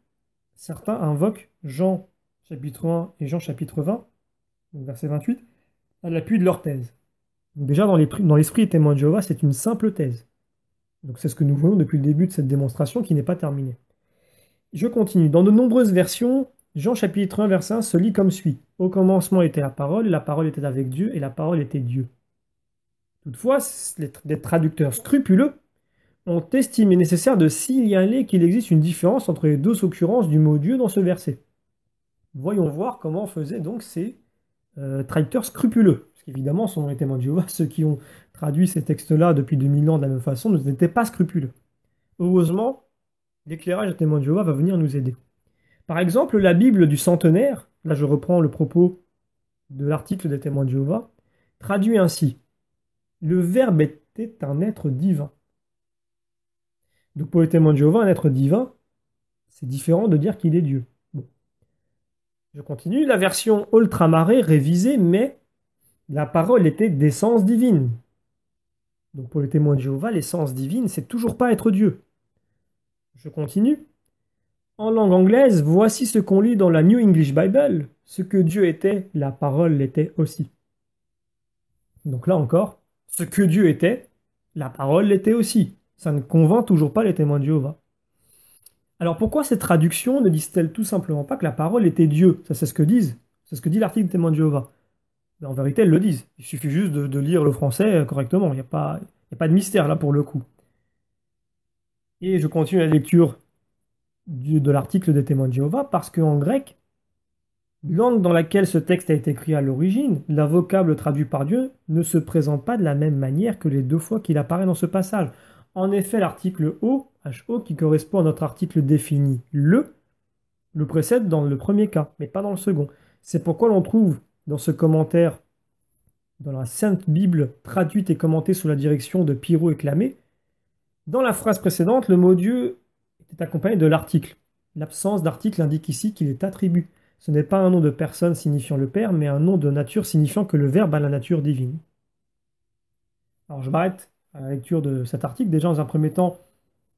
certains invoquent Jean chapitre 1 et Jean chapitre 20, donc verset 28, à l'appui de leur thèse. Donc déjà, dans l'esprit des témoins de Jéhovah, c'est une simple thèse. Donc c'est ce que nous voyons depuis le début de cette démonstration qui n'est pas terminée. Je continue. Dans de nombreuses versions, Jean chapitre 1, verset 1 se lit comme suit. Au commencement était la parole était avec Dieu, et la parole était Dieu. Toutefois, les traducteurs scrupuleux ont estimé nécessaire de signaler qu'il existe une différence entre les deux occurrences du mot Dieu dans ce verset. Voyons voir comment faisaient donc ces traducteurs scrupuleux. Parce qu'évidemment, selon les témoins de Jéhovah, ceux qui ont traduit ces textes-là depuis 2000 ans de la même façon n'étaient pas scrupuleux. Heureusement, l'éclairage des témoins de Jéhovah va venir nous aider. Par exemple, la Bible du centenaire, là je reprends le propos de l'article des témoins de Jéhovah, traduit ainsi: le Verbe était un être divin. Donc pour les témoins de Jéhovah, un être divin, c'est différent de dire qu'il est Dieu. Bon. Je continue, la version ultramarée révisée, mais la parole était d'essence divine. Donc pour les témoins de Jéhovah, l'essence divine, c'est toujours pas être Dieu. Je continue. En langue anglaise, voici ce qu'on lit dans la New English Bible. Ce que Dieu était, la parole l'était aussi. Donc là encore, ce que Dieu était, la parole l'était aussi. Ça ne convainc toujours pas les témoins de Jéhovah. Alors pourquoi ces traductions ne disent-elles tout simplement pas que la parole était Dieu? Ça c'est ce que disent. C'est ce que dit l'article des témoins de Jéhovah. Mais en vérité, elles le disent. Il suffit juste de lire le français correctement. Il n'y a pas de mystère là pour le coup. Et je continue la lecture de l'article des témoins de Jéhovah parce qu'en grec, langue dans laquelle ce texte a été écrit à l'origine, la vocable traduit par Dieu ne se présente pas de la même manière que les deux fois qu'il apparaît dans ce passage. En effet, l'article O, HO, qui correspond à notre article défini le précède dans le premier cas, mais pas dans le second. C'est pourquoi l'on trouve dans ce commentaire, dans la Sainte Bible traduite et commentée sous la direction de Pirot et Clamé, dans la phrase précédente, le mot Dieu était accompagné de l'article. L'absence d'article indique ici qu'il est attribut. Ce n'est pas un nom de personne signifiant le Père, mais un nom de nature signifiant que le Verbe a la nature divine. Alors je m'arrête à la lecture de cet article. Déjà, dans un premier temps,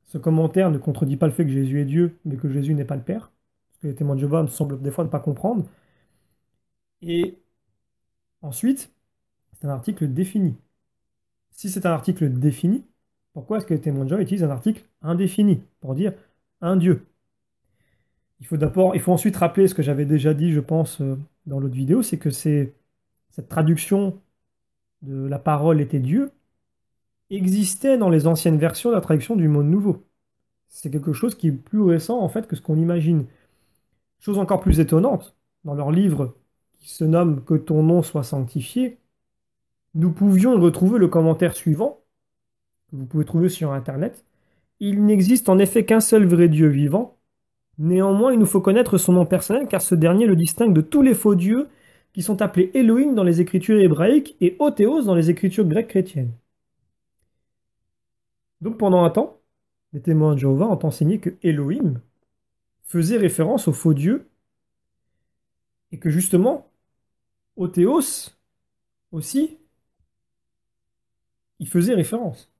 ce commentaire ne contredit pas le fait que Jésus est Dieu, mais que Jésus n'est pas le Père, ce que les témoins de Jéhovah semblent des fois ne pas comprendre. Et ensuite, c'est un article défini. Si c'est un article défini, pourquoi est-ce que les témoins de Jéhovah utilisent un article indéfini pour dire un Dieu? Il faut ensuite rappeler ce que j'avais déjà dit, je pense, dans l'autre vidéo, c'est que cette traduction de la parole était Dieu existait dans les anciennes versions de la traduction du Monde Nouveau. C'est quelque chose qui est plus récent en fait que ce qu'on imagine. Chose encore plus étonnante, dans leur livre qui se nomme Que ton nom soit sanctifié, nous pouvions y retrouver le commentaire suivant, que vous pouvez trouver sur Internet. Il n'existe en effet qu'un seul vrai Dieu vivant. Néanmoins, il nous faut connaître son nom personnel car ce dernier le distingue de tous les faux dieux qui sont appelés Elohim dans les écritures hébraïques et Othéos dans les écritures grecques chrétiennes. Donc pendant un temps, les témoins de Jéhovah ont enseigné que Elohim faisait référence aux faux dieux et que justement, Othéos aussi, il faisait référence.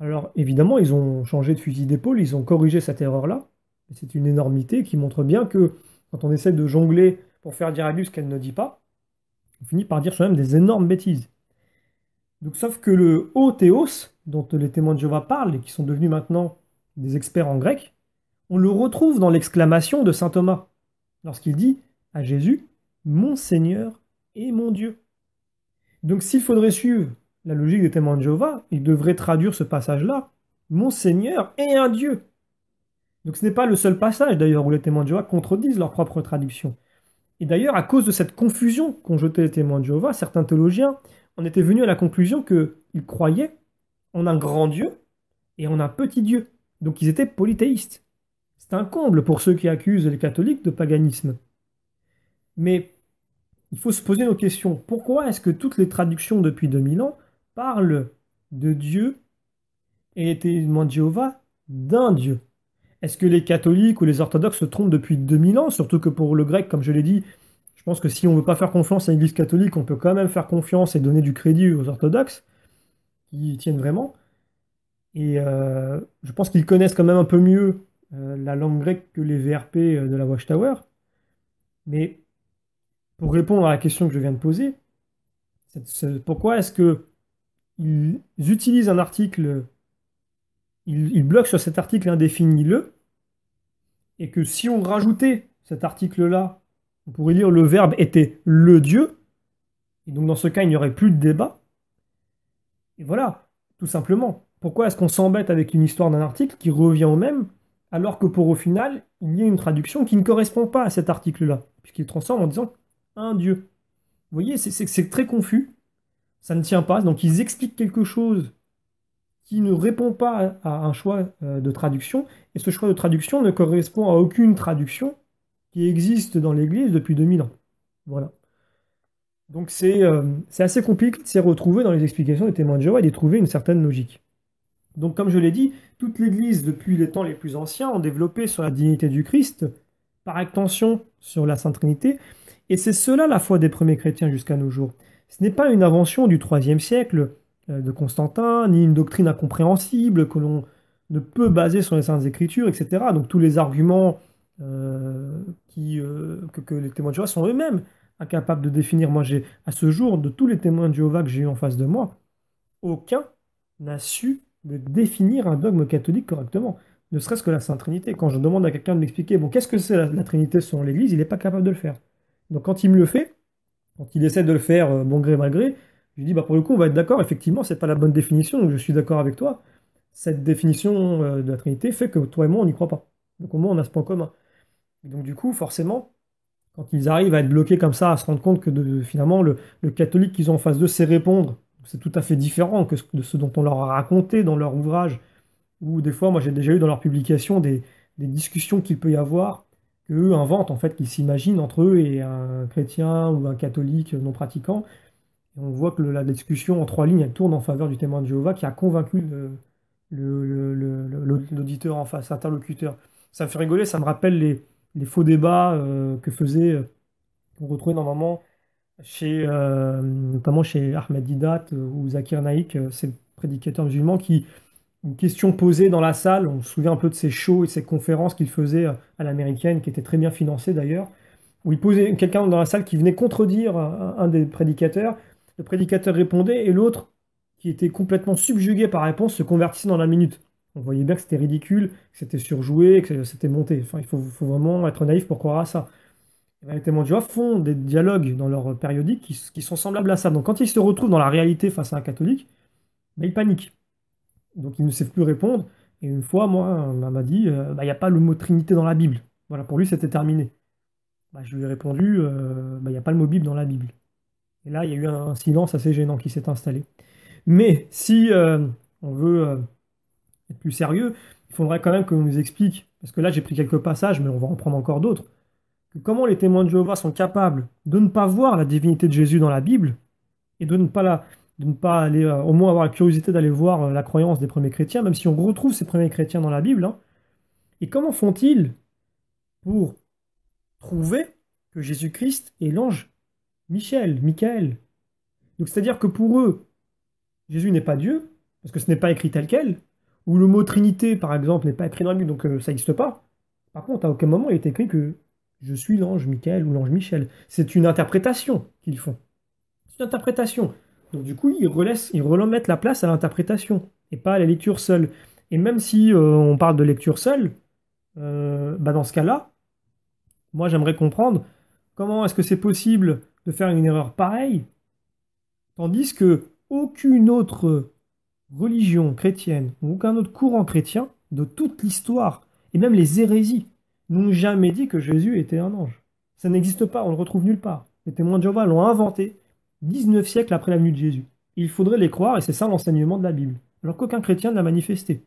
Alors évidemment, ils ont changé de fusil d'épaule, ils ont corrigé cette erreur-là. C'est une énormité qui montre bien que quand on essaie de jongler pour faire dire à Bible ce qu'elle ne dit pas, on finit par dire soi-même des énormes bêtises. Donc, sauf que le Ô Théos, dont les témoins de Jéhovah parlent et qui sont devenus maintenant des experts en grec, on le retrouve dans l'exclamation de saint Thomas, lorsqu'il dit à Jésus, mon Seigneur et mon Dieu. Donc s'il faudrait suivre la logique des témoins de Jéhovah, il devrait traduire ce passage-là, mon Seigneur et un Dieu. Donc ce n'est pas le seul passage d'ailleurs où les témoins de Jéhovah contredisent leur propre traduction. Et d'ailleurs, à cause de cette confusion qu'ont jeté les témoins de Jéhovah, certains théologiens en étaient venus à la conclusion qu'ils croyaient en un grand Dieu et en un petit Dieu. Donc ils étaient polythéistes. C'est un comble pour ceux qui accusent les catholiques de paganisme. Mais il faut se poser nos questions. Pourquoi est-ce que toutes les traductions depuis 2000 ans parlent de Dieu et les témoins de Jéhovah d'un Dieu? Est-ce que les catholiques ou les orthodoxes se trompent depuis 2000 ans? Surtout que pour le grec, comme je l'ai dit, je pense que si on ne veut pas faire confiance à l'Église catholique, on peut quand même faire confiance et donner du crédit aux orthodoxes, qui y tiennent vraiment. Et je pense qu'ils connaissent quand même un peu mieux la langue grecque que les VRP de la Watchtower. Mais pour répondre à la question que je viens de poser, pourquoi est-ce que ils utilisent un article, ils bloquent sur cet article indéfini le, et que si on rajoutait cet article-là, on pourrait dire le verbe était le Dieu, et donc dans ce cas, il n'y aurait plus de débat. Et voilà, tout simplement. Pourquoi est-ce qu'on s'embête avec une histoire d'un article qui revient au même, alors que pour au final, il y a une traduction qui ne correspond pas à cet article-là, puisqu'il transforme en disant un Dieu. Vous voyez, c'est très confus, ça ne tient pas, donc ils expliquent quelque chose qui ne répond pas à un choix de traduction, et ce choix de traduction ne correspond à aucune traduction qui existe dans l'Église depuis 2000 ans. Voilà. Donc c'est assez compliqué de s'y retrouver dans les explications des témoins de Jéhovah et d'y trouver une certaine logique. Donc comme je l'ai dit, toute l'Église depuis les temps les plus anciens ont développé sur la divinité du Christ, par extension sur la Sainte Trinité, et c'est cela la foi des premiers chrétiens jusqu'à nos jours. Ce n'est pas une invention du IIIe siècle de Constantin, ni une doctrine incompréhensible que l'on ne peut baser sur les Saintes Écritures, etc. Donc tous les arguments que les témoins de Jéhovah sont eux-mêmes incapables de définir. Moi, à ce jour, de tous les témoins de Jéhovah que j'ai eu en face de moi, aucun n'a su de définir un dogme catholique correctement, ne serait-ce que la Sainte Trinité. Quand je demande à quelqu'un de m'expliquer, bon, qu'est-ce que c'est la Trinité selon l'Église, il n'est pas capable de le faire. Donc quand il me le fait, quand il essaie de le faire bon gré mal gré, je lui dis, bah, pour le coup, on va être d'accord, effectivement, c'est pas la bonne définition, donc je suis d'accord avec toi. Cette définition de la Trinité fait que toi et moi, on n'y croit pas. Donc au moins, on a ce point commun. Et donc du coup, forcément, quand ils arrivent à être bloqués comme ça, à se rendre compte que finalement, le catholique qu'ils ont en face d'eux sait répondre, c'est tout à fait différent de ce dont on leur a raconté dans leur ouvrage, ou des fois, moi j'ai déjà eu dans leurs publications des discussions qu'il peut y avoir, qu'eux inventent en fait, qu'ils s'imaginent entre eux et un chrétien ou un catholique non pratiquant. Et on voit que la discussion en trois lignes, elle tourne en faveur du témoin de Jéhovah qui a convaincu l'auditeur en face, l'interlocuteur. Ça me fait rigoler, ça me rappelle les faux débats que faisaient, qu'on retrouvait normalement notamment chez Ahmed Didat ou Zakir Naik, ces prédicateurs musulmans qui, une question posée dans la salle, on se souvient un peu de ces shows et de ces conférences qu'il faisait à l'américaine, qui étaient très bien financées d'ailleurs, où il posait quelqu'un dans la salle qui venait contredire un des prédicateurs, le prédicateur répondait et l'autre, qui était complètement subjugué par la réponse, se convertissait dans la minute. On voyait bien que c'était ridicule, que c'était surjoué, que c'était monté. Enfin, il faut vraiment être naïf pour croire à ça. Les témoins de Jéhovah font des dialogues dans leur périodique qui sont semblables à ça. Donc quand ils se retrouvent dans la réalité face à un catholique, ben, ils paniquent. Donc ils ne savent plus répondre. Et une fois, moi, on m'a dit, bah, il n'y a pas le mot Trinité dans la Bible. Voilà, pour lui, c'était terminé. Bah, je lui ai répondu, bah, il n'y a pas le mot Bible dans la Bible. Et là, il y a eu un silence assez gênant qui s'est installé. Mais si on veut être plus sérieux, il faudrait quand même qu'on nous explique, parce que là, j'ai pris quelques passages, mais on va en prendre encore d'autres, que comment les témoins de Jéhovah sont capables de ne pas voir la divinité de Jésus dans la Bible et de ne pas aller, au moins avoir la curiosité d'aller voir la croyance des premiers chrétiens, même si on retrouve ces premiers chrétiens dans la Bible. Hein. Et comment font-ils pour trouver que Jésus-Christ est l'ange Michaël? Donc c'est-à-dire que pour eux, Jésus n'est pas Dieu, parce que ce n'est pas écrit tel quel, ou le mot Trinité, par exemple, n'est pas écrit dans la Bible, donc ça n'existe pas. Par contre, à aucun moment il est écrit que je suis l'ange Michaël ou l'ange Michel. C'est une interprétation qu'ils font. C'est une interprétation. Donc du coup, ils remettent la place à l'interprétation et pas à la lecture seule. Et même si on parle de lecture seule, bah dans ce cas-là, moi j'aimerais comprendre comment est-ce que c'est possible de faire une erreur pareille, tandis que aucune autre religion chrétienne ou aucun autre courant chrétien de toute l'histoire, et même les hérésies, n'ont jamais dit que Jésus était un ange. Ça n'existe pas, on le retrouve nulle part. Les témoins de Jéhovah l'ont inventé 19 siècles après la venue de Jésus. Il faudrait les croire, et c'est ça l'enseignement de la Bible, alors qu'aucun chrétien ne l'a manifesté.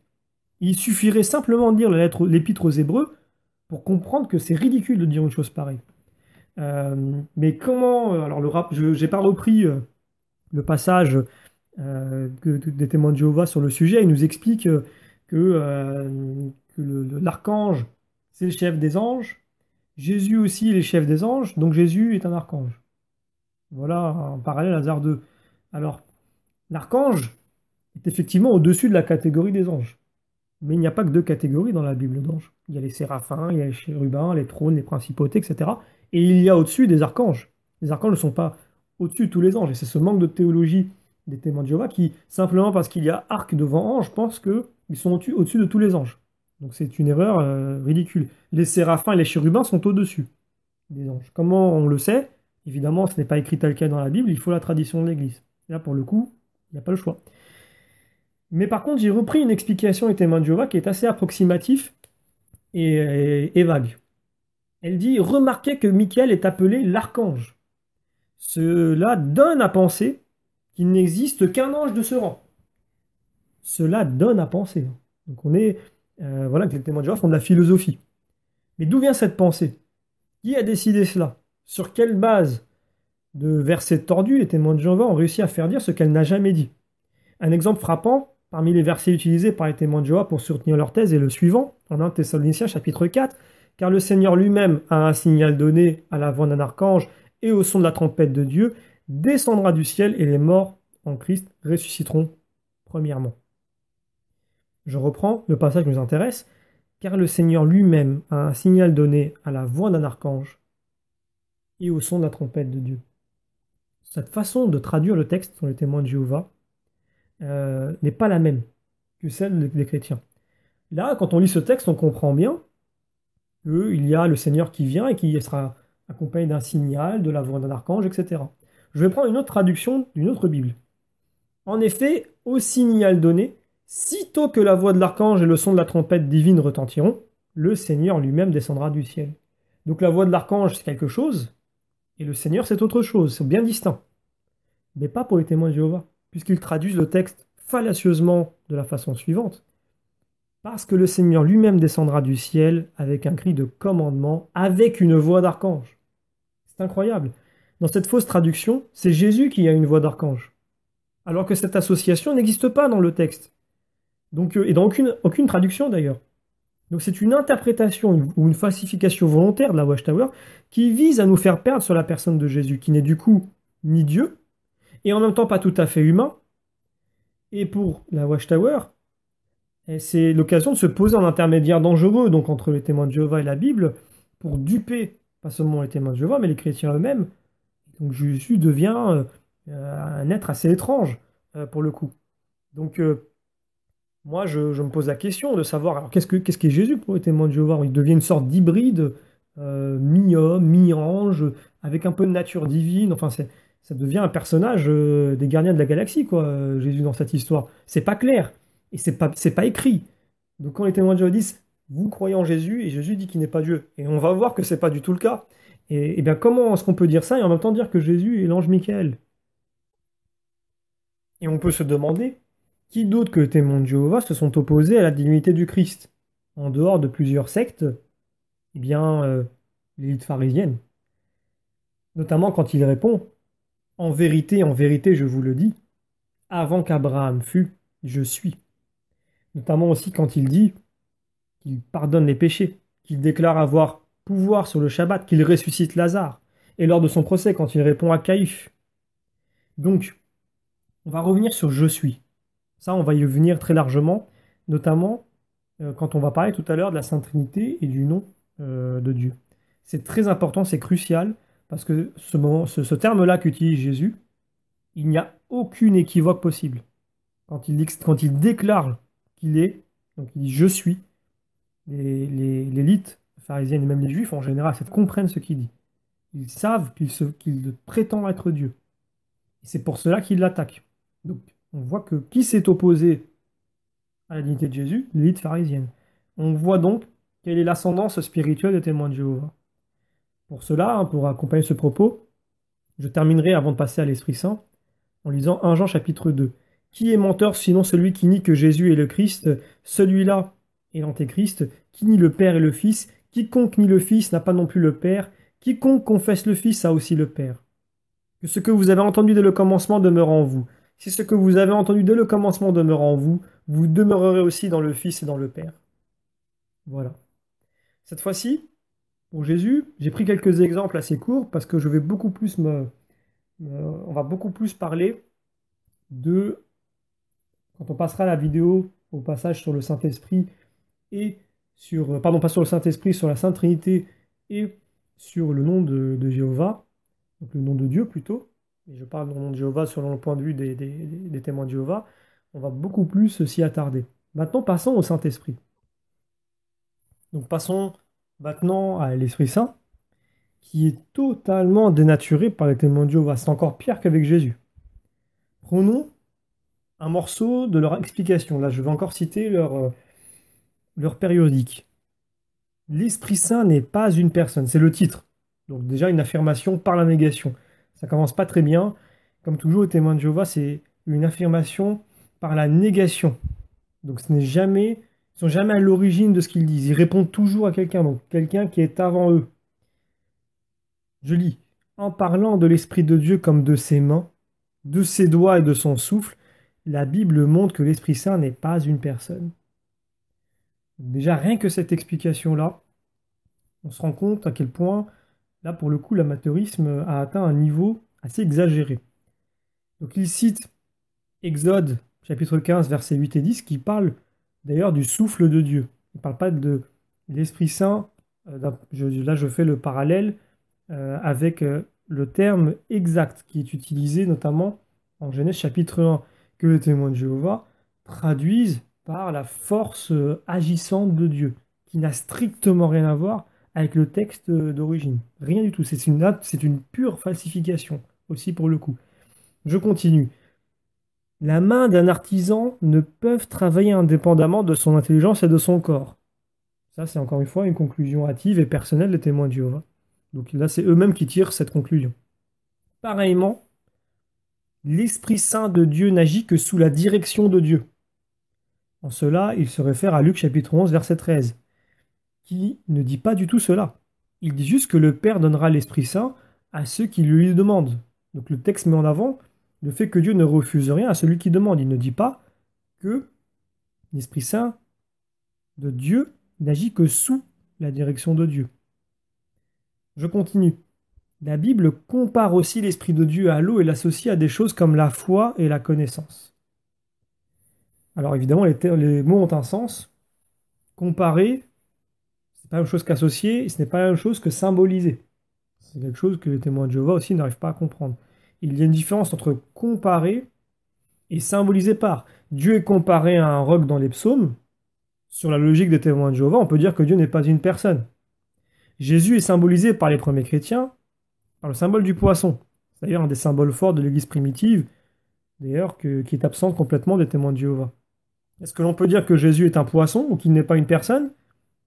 Il suffirait simplement de lire l'épître aux Hébreux pour comprendre que c'est ridicule de dire une chose pareille. Mais comment... alors j'ai pas repris le passage des témoins de Jéhovah sur le sujet. Il nous explique que l'archange, c'est le chef des anges. Jésus aussi est le chef des anges, donc Jésus est un archange. Voilà un parallèle hasardeux. Alors, l'archange est effectivement au-dessus de la catégorie des anges. Mais il n'y a pas que deux catégories dans la Bible d'anges. Il y a les séraphins, il y a les chérubins, les trônes, les principautés, etc. Et il y a au-dessus des archanges. Les archanges ne sont pas au-dessus de tous les anges. Et c'est ce manque de théologie des témoins de Jéhovah qui, simplement parce qu'il y a arc devant ange, pensent qu'ils sont au-dessus de tous les anges. Donc c'est une erreur ridicule. Les séraphins et les chérubins sont au-dessus des anges. Comment on le sait? Évidemment, ce n'est pas écrit tel quel dans la Bible, il faut la tradition de l'Église. Là, pour le coup, il n'y a pas le choix. Mais par contre, j'ai repris une explication des témoins de Jéhovah qui est assez approximative et vague. Elle dit, remarquez que Michael est appelé l'archange. Cela donne à penser qu'il n'existe qu'un ange de ce rang. Cela donne à penser. Donc on est, voilà, que les témoins de Jéhovah font de la philosophie. Mais d'où vient cette pensée? Qui a décidé cela? Sur quelle base de versets tordus les témoins de Jéhovah ont réussi à faire dire ce qu'elle n'a jamais dit? Un exemple frappant, parmi les versets utilisés par les témoins de Jéhovah pour soutenir leur thèse, est le suivant, en 1 Thessaloniciens chapitre 4, car le Seigneur lui-même a un signal donné à la voix d'un archange et au son de la trompette de Dieu, descendra du ciel et les morts en Christ ressusciteront premièrement. Je reprends le passage qui nous intéresse, car le Seigneur lui-même a un signal donné à la voix d'un archange et au son de la trompette de Dieu. Cette façon de traduire le texte sur les témoins de Jéhovah n'est pas la même que celle des chrétiens. Là, quand on lit ce texte, on comprend bien qu'il y a le Seigneur qui vient et qui sera accompagné d'un signal, de la voix d'un archange, etc. Je vais prendre une autre traduction d'une autre Bible. En effet, au signal donné, sitôt que la voix de l'archange et le son de la trompette divine retentiront, le Seigneur lui-même descendra du ciel. Donc la voix de l'archange, c'est quelque chose, et le Seigneur, c'est autre chose, c'est bien distinct. Mais pas pour les témoins de Jéhovah, puisqu'ils traduisent le texte fallacieusement de la façon suivante. Parce que le Seigneur lui-même descendra du ciel avec un cri de commandement, avec une voix d'archange. C'est incroyable. Dans cette fausse traduction, c'est Jésus qui a une voix d'archange. Alors que cette association n'existe pas dans le texte. Donc, et dans aucune traduction d'ailleurs. Donc c'est une interprétation ou une falsification volontaire de la Watchtower qui vise à nous faire perdre sur la personne de Jésus, qui n'est du coup ni Dieu, et en même temps pas tout à fait humain. Et pour la Watchtower, c'est l'occasion de se poser en intermédiaire dangereux, donc entre les témoins de Jéhovah et la Bible, pour duper, pas seulement les témoins de Jéhovah, mais les chrétiens eux-mêmes. Donc Jésus devient un être assez étrange, pour le coup. Donc moi, je me pose la question de savoir, alors qu'est-ce qu'est Jésus pour les témoins de Jéhovah? Il devient une sorte d'hybride, mi-homme, mi-ange, avec un peu de nature divine. Enfin, ça devient un personnage des gardiens de la galaxie, quoi, Jésus dans cette histoire. C'est pas clair, et c'est pas écrit. Donc quand les témoins de Jéhovah disent, vous croyez en Jésus, et Jésus dit qu'il n'est pas Dieu, et on va voir que c'est pas du tout le cas. Et bien comment est-ce qu'on peut dire ça et en même temps dire que Jésus est l'ange Michael? Et on peut se demander, qui d'autre que les témoins de Jéhovah se sont opposés à la divinité du Christ, en dehors de plusieurs sectes, eh bien, l'élite pharisienne. Notamment quand il répond, en vérité, je vous le dis, avant qu'Abraham fût, je suis. Notamment aussi quand il dit qu'il pardonne les péchés, qu'il déclare avoir pouvoir sur le Shabbat, qu'il ressuscite Lazare, et lors de son procès quand il répond à Caïphe. Donc, on va revenir sur je suis. Ça, on va y venir très largement, notamment quand on va parler tout à l'heure de la Sainte Trinité et du nom de Dieu. C'est très important, c'est crucial, parce que ce terme-là qu'utilise Jésus, il n'y a aucune équivoque possible. Quand il déclare qu'il est, donc il dit je suis, l'élite pharisienne et même les juifs en général comprennent ce qu'il dit. Ils savent qu'il prétend être Dieu. Et c'est pour cela qu'ils l'attaquent. Donc on voit que qui s'est opposé à la dignité de Jésus? L'élite pharisienne. On voit donc quelle est l'ascendance spirituelle des témoins de Jéhovah. Pour cela, pour accompagner ce propos, je terminerai avant de passer à l'Esprit Saint en lisant 1 Jean chapitre 2. Qui est menteur sinon celui qui nie que Jésus est le Christ? Celui-là est l'Antéchrist. Qui nie le Père et le Fils? Quiconque nie le Fils n'a pas non plus le Père. Quiconque confesse le Fils a aussi le Père. Que ce que vous avez entendu dès le commencement demeure en vous. Si ce que vous avez entendu dès le commencement demeure en vous, vous demeurerez aussi dans le Fils et dans le Père. Voilà. Cette fois-ci, pour Jésus, j'ai pris quelques exemples assez courts parce que je vais beaucoup plus on va beaucoup plus parler de, quand on passera la vidéo au passage sur le Saint-Esprit et sur, pardon, pas sur le Saint-Esprit, sur la Sainte Trinité et sur le nom de Jéhovah, donc le nom de Dieu plutôt, et je parle du nom de Jéhovah selon le point de vue des témoins de Jéhovah, on va beaucoup plus s'y attarder. Maintenant, passons au Saint-Esprit. Donc passons maintenant à l'Esprit Saint, qui est totalement dénaturé par les témoins de Jéhovah. C'est encore pire qu'avec Jésus. Prenons un morceau de leur explication. Là, je vais encore citer leur périodique. L'Esprit Saint n'est pas une personne, c'est le titre. Donc déjà une affirmation par la négation. Ça commence pas très bien. Comme toujours, les témoins de Jéhovah, c'est une affirmation par la négation. Donc ce n'est jamais, ils sont jamais à l'origine de ce qu'ils disent. Ils répondent toujours à quelqu'un, donc quelqu'un qui est avant eux. Je lis. En parlant de l'Esprit de Dieu comme de ses mains, de ses doigts et de son souffle, la Bible montre que l'Esprit Saint n'est pas une personne. Déjà, rien que cette explication-là, on se rend compte à quel point, là, pour le coup, l'amateurisme a atteint un niveau assez exagéré. Donc, il cite Exode, chapitre 15, versets 8 et 10, qui parle d'ailleurs du souffle de Dieu. Il ne parle pas de l'Esprit Saint. Là, je fais le parallèle avec le terme exact qui est utilisé notamment en Genèse chapitre 1, que les témoins de Jéhovah traduisent par la force agissante de Dieu, qui n'a strictement rien à voir avec le texte d'origine. Rien du tout. C'est une pure falsification, aussi pour le coup. Je continue. La main d'un artisan ne peut travailler indépendamment de son intelligence et de son corps. Ça, c'est encore une fois une conclusion hâtive et personnelle des témoins de Jéhovah. Donc là, c'est eux-mêmes qui tirent cette conclusion. Pareillement, l'Esprit Saint de Dieu n'agit que sous la direction de Dieu. En cela, il se réfère à Luc chapitre 11, verset 13, qui ne dit pas du tout cela. Il dit juste que le Père donnera l'Esprit Saint à ceux qui le lui demandent. Donc le texte met en avant le fait que Dieu ne refuse rien à celui qui demande. Il ne dit pas que l'Esprit Saint de Dieu n'agit que sous la direction de Dieu. Je continue. La Bible compare aussi l'Esprit de Dieu à l'eau et l'associe à des choses comme la foi et la connaissance. Alors évidemment, les mots ont un sens. Comparer, ce n'est pas la même chose qu'associer, et ce n'est pas la même chose que symboliser. C'est quelque chose que les témoins de Jéhovah aussi n'arrivent pas à comprendre. Il y a une différence entre comparer et symboliser par. Dieu est comparé à un roc dans les psaumes. Sur la logique des témoins de Jéhovah, on peut dire que Dieu n'est pas une personne. Jésus est symbolisé par les premiers chrétiens par le symbole du poisson. C'est d'ailleurs un des symboles forts de l'Église primitive, d'ailleurs qui est absent complètement des témoins de Jéhovah. Est-ce que l'on peut dire que Jésus est un poisson ou qu'il n'est pas une personne?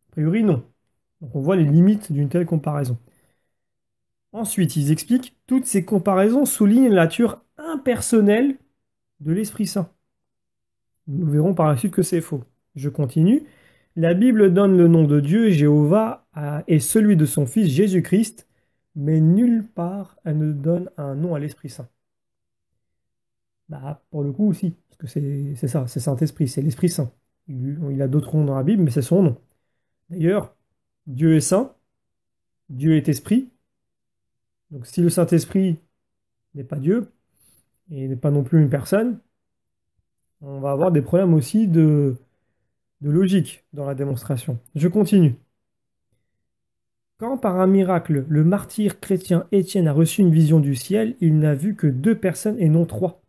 A priori, non. Donc on voit les limites d'une telle comparaison. Ensuite, ils expliquent, toutes ces comparaisons soulignent la nature impersonnelle de l'Esprit Saint. Nous verrons par la suite que c'est faux. Je continue. La Bible donne le nom de Dieu, Jéhovah, et celui de son Fils Jésus-Christ, mais nulle part elle ne donne un nom à l'Esprit Saint. Bah, pour le coup aussi, parce que c'est ça, c'est Saint-Esprit, c'est l'Esprit Saint. Il a d'autres noms dans la Bible, mais c'est son nom. D'ailleurs, Dieu est saint, Dieu est esprit. Donc si le Saint-Esprit n'est pas Dieu, et n'est pas non plus une personne, on va avoir des problèmes aussi de logique dans la démonstration. Je continue. Quand par un miracle, le martyr chrétien Étienne a reçu une vision du ciel, il n'a vu que 2 personnes et non 3.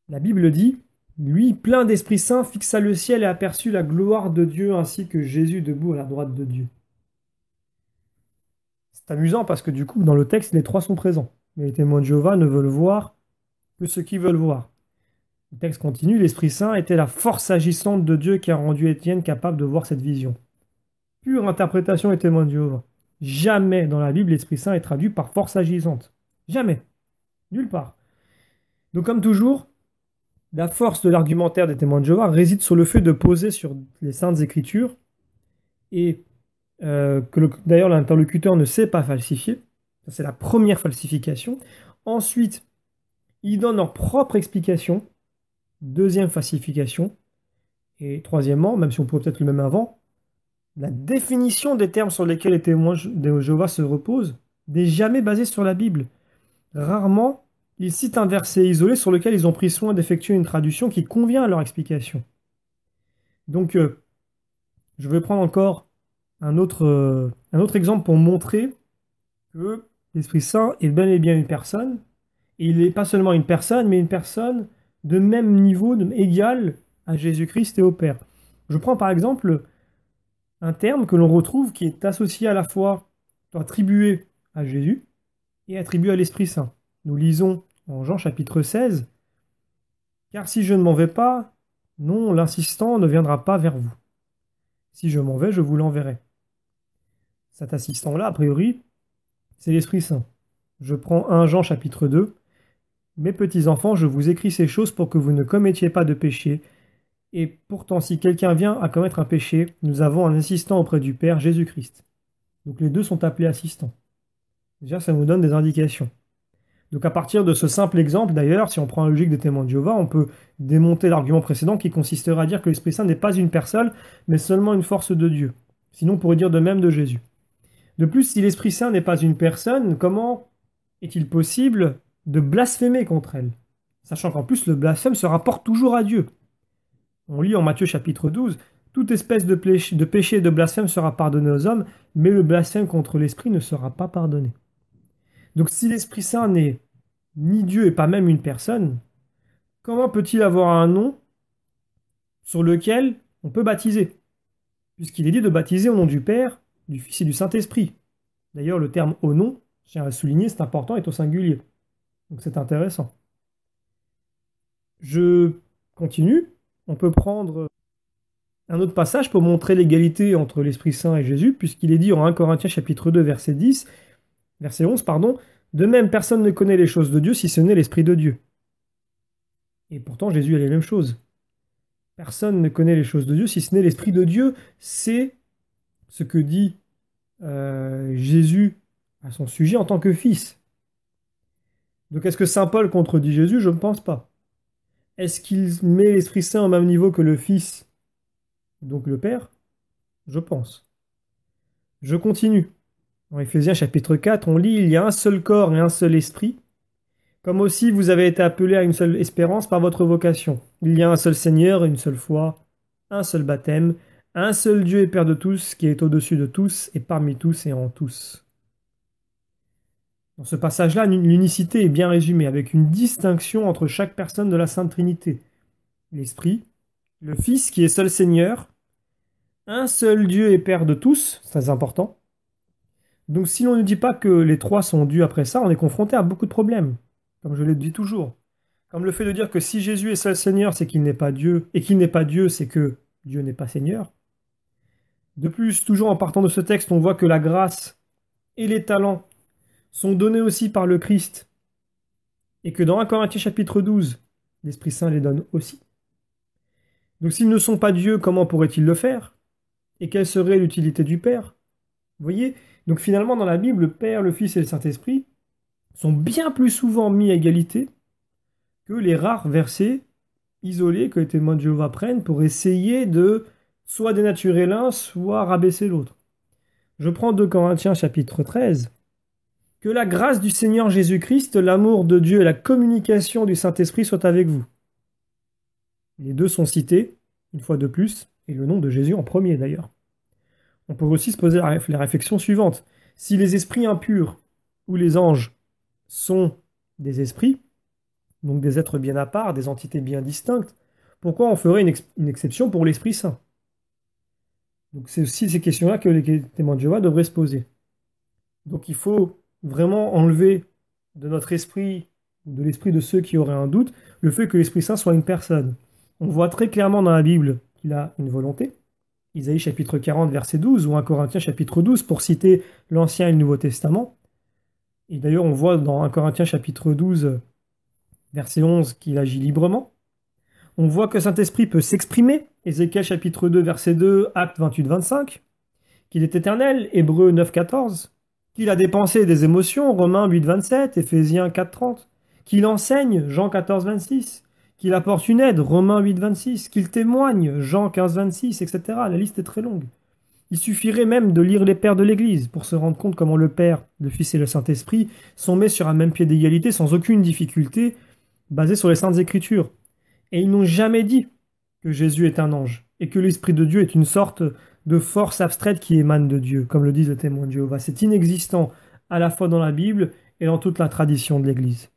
La Bible dit, lui, plein d'Esprit Saint, fixa le ciel et aperçut la gloire de Dieu ainsi que Jésus debout à la droite de Dieu. C'est amusant parce que du coup, dans le texte, les 3 sont présents. Mais les témoins de Jéhovah ne veulent voir que ceux qui veulent voir. Le texte continue, l'Esprit Saint était la force agissante de Dieu qui a rendu Étienne capable de voir cette vision. Pure interprétation des témoins de Jéhovah. Jamais dans la Bible, l'Esprit Saint est traduit par force agissante. Jamais. Nulle part. Donc comme toujours, la force de l'argumentaire des témoins de Jéhovah réside sur le fait de poser sur les Saintes Écritures et d'ailleurs l'interlocuteur ne sait pas falsifier. Ça, c'est la première falsification. Ensuite, ils donnent leur propre explication. Deuxième falsification. Et troisièmement, même si on pourrait peut-être le même avant, la définition des termes sur lesquels les témoins de Jéhovah se reposent n'est jamais basée sur la Bible. Rarement, ils citent un verset isolé sur lequel ils ont pris soin d'effectuer une traduction qui convient à leur explication. Donc, je vais prendre encore un autre exemple pour montrer que l'Esprit Saint est bel et bien une personne. Et il n'est pas seulement une personne, mais une personne de même niveau, égal à Jésus-Christ et au Père. Je prends par exemple un terme que l'on retrouve qui est associé à la fois, attribué à Jésus et attribué à l'Esprit Saint. Nous lisons en Jean chapitre 16, « Car si je ne m'en vais pas, non, l'assistant ne viendra pas vers vous. Si je m'en vais, je vous l'enverrai. » Cet assistant-là, a priori, c'est l'Esprit Saint. Je prends 1 Jean chapitre 2, « Mes petits enfants, je vous écris ces choses pour que vous ne commettiez pas de péché. Et pourtant, si quelqu'un vient à commettre un péché, nous avons un assistant auprès du Père, Jésus-Christ. » Donc les deux sont appelés assistants. Déjà, ça nous donne des indications. Donc à partir de ce simple exemple, d'ailleurs, si on prend la logique des témoins de Jéhovah, on peut démonter l'argument précédent qui consisterait à dire que l'Esprit Saint n'est pas une personne, mais seulement une force de Dieu. Sinon, on pourrait dire de même de Jésus. De plus, si l'Esprit Saint n'est pas une personne, comment est-il possible de blasphémer contre elle? Sachant qu'en plus, le blasphème se rapporte toujours à Dieu. On lit en Matthieu chapitre 12, « Toute espèce de péché et de blasphème sera pardonné aux hommes, mais le blasphème contre l'Esprit ne sera pas pardonné. » Donc si l'Esprit Saint n'est ni Dieu et pas même une personne, comment peut-il avoir un nom sur lequel on peut baptiser? Puisqu'il est dit de baptiser au nom du Père, du Fils et du Saint-Esprit. D'ailleurs, le terme « au nom », je tiens à le souligner, c'est important, est au singulier. Donc c'est intéressant. Je continue. On peut prendre un autre passage pour montrer l'égalité entre l'Esprit Saint et Jésus, puisqu'il est dit en 1 Corinthiens chapitre 2, verset 11, « De même, personne ne connaît les choses de Dieu si ce n'est l'Esprit de Dieu. » Et pourtant, Jésus a les mêmes choses. Personne ne connaît les choses de Dieu si ce n'est l'Esprit de Dieu. C'est ce que dit Jésus à son sujet en tant que fils. Donc est-ce que saint Paul contredit Jésus? Je ne pense pas. Est-ce qu'il met l'Esprit Saint au même niveau que le Fils, donc le Père? Je pense. Je continue. En Éphésiens chapitre 4, on lit « Il y a un seul corps et un seul esprit, comme aussi vous avez été appelés à une seule espérance par votre vocation. Il y a un seul Seigneur et une seule foi, un seul baptême, un seul Dieu et Père de tous, qui est au-dessus de tous et parmi tous et en tous. » Dans ce passage-là, l'unicité est bien résumée, avec une distinction entre chaque personne de la Sainte Trinité. L'Esprit, le Fils qui est seul Seigneur, un seul Dieu et Père de tous, c'est très important. Donc si l'on ne dit pas que les trois sont dus après ça, on est confronté à beaucoup de problèmes, comme je l'ai dit toujours. Comme le fait de dire que si Jésus est seul Seigneur, c'est qu'il n'est pas Dieu, et qu'il n'est pas Dieu, c'est que Dieu n'est pas Seigneur. De plus, toujours en partant de ce texte, on voit que la grâce et les talents sont donnés aussi par le Christ, et que dans 1 Corinthiens chapitre 12, l'Esprit Saint les donne aussi. Donc s'ils ne sont pas Dieu, comment pourraient-ils le faire? Et quelle serait l'utilité du Père? Vous voyez? Donc finalement, dans la Bible, le Père, le Fils et le Saint-Esprit sont bien plus souvent mis à égalité que les rares versets isolés que les témoins de Jéhovah prennent pour essayer de soit dénaturer l'un, soit rabaisser l'autre. Je prends 2 Corinthiens chapitre 13. « Que la grâce du Seigneur Jésus-Christ, l'amour de Dieu et la communication du Saint-Esprit soient avec vous. » Les deux sont cités, une fois de plus, et le nom de Jésus en premier d'ailleurs. On peut aussi se poser la réflexion suivante. Si les esprits impurs ou les anges sont des esprits, donc des êtres bien à part, des entités bien distinctes, pourquoi on ferait une exception pour l'Esprit Saint? Donc c'est aussi ces questions-là que les témoins de Jéhovah devraient se poser. Donc il faut vraiment enlever de notre esprit, de l'esprit de ceux qui auraient un doute, le fait que l'Esprit Saint soit une personne. On voit très clairement dans la Bible qu'il a une volonté. Isaïe chapitre 40, verset 12, ou 1 Corinthiens chapitre 12, pour citer l'Ancien et le Nouveau Testament. Et d'ailleurs, on voit dans 1 Corinthiens chapitre 12, verset 11, qu'il agit librement. On voit que Saint-Esprit peut s'exprimer, Ézéchiel chapitre 2, verset 2, Actes 28, 25, qu'il est éternel, Hébreux 9, 14, qu'il a des pensées et des émotions, Romains 8, 27, Éphésiens 4, 30, qu'il enseigne, Jean 14, 26, qu'il apporte une aide, Romains 8,26, qu'il témoigne, Jean 15,26, etc. La liste est très longue. Il suffirait même de lire les pères de l'Église pour se rendre compte comment le Père, le Fils et le Saint-Esprit sont mis sur un même pied d'égalité sans aucune difficulté, basé sur les Saintes Écritures. Et ils n'ont jamais dit que Jésus est un ange et que l'Esprit de Dieu est une sorte de force abstraite qui émane de Dieu, comme le disent les témoins de Jéhovah. C'est inexistant à la fois dans la Bible et dans toute la tradition de l'Église.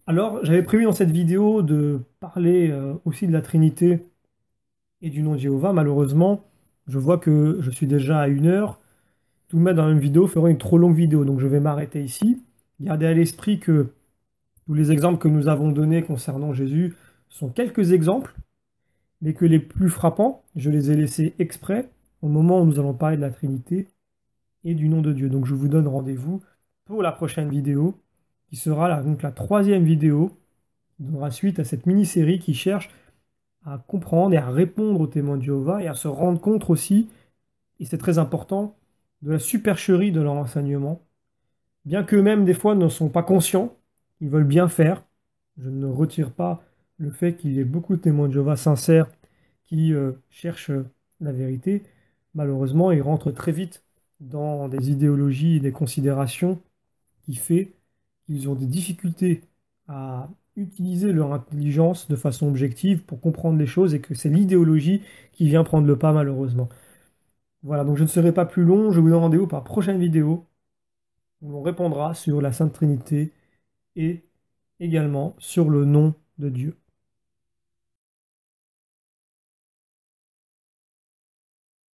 Alors, j'avais prévu dans cette vidéo de parler aussi de la Trinité et du nom de Jéhovah. Malheureusement, je vois que je suis déjà à 1 heure. Tout mettre dans la même vidéo ferait une trop longue vidéo, donc je vais m'arrêter ici. Gardez à l'esprit que tous les exemples que nous avons donnés concernant Jésus sont quelques exemples, mais que les plus frappants, je les ai laissés exprès au moment où nous allons parler de la Trinité et du nom de Dieu. Donc je vous donne rendez-vous pour la prochaine vidéo, qui sera donc la 3e vidéo, qui donnera suite à cette mini-série qui cherche à comprendre et à répondre aux témoins de Jéhovah et à se rendre compte aussi, et c'est très important, de la supercherie de leur enseignement. Bien qu'eux-mêmes, des fois, ne sont pas conscients, ils veulent bien faire. Je ne retire pas le fait qu'il y ait beaucoup de témoins de Jéhovah sincères qui cherchent la vérité. Malheureusement, ils rentrent très vite dans des idéologies et des considérations qui fait qu'ils ont des difficultés à utiliser leur intelligence de façon objective pour comprendre les choses et que c'est l'idéologie qui vient prendre le pas malheureusement. Voilà, donc je ne serai pas plus long, je vous donne rendez-vous pour la prochaine vidéo où on répondra sur la Sainte Trinité et également sur le nom de Dieu.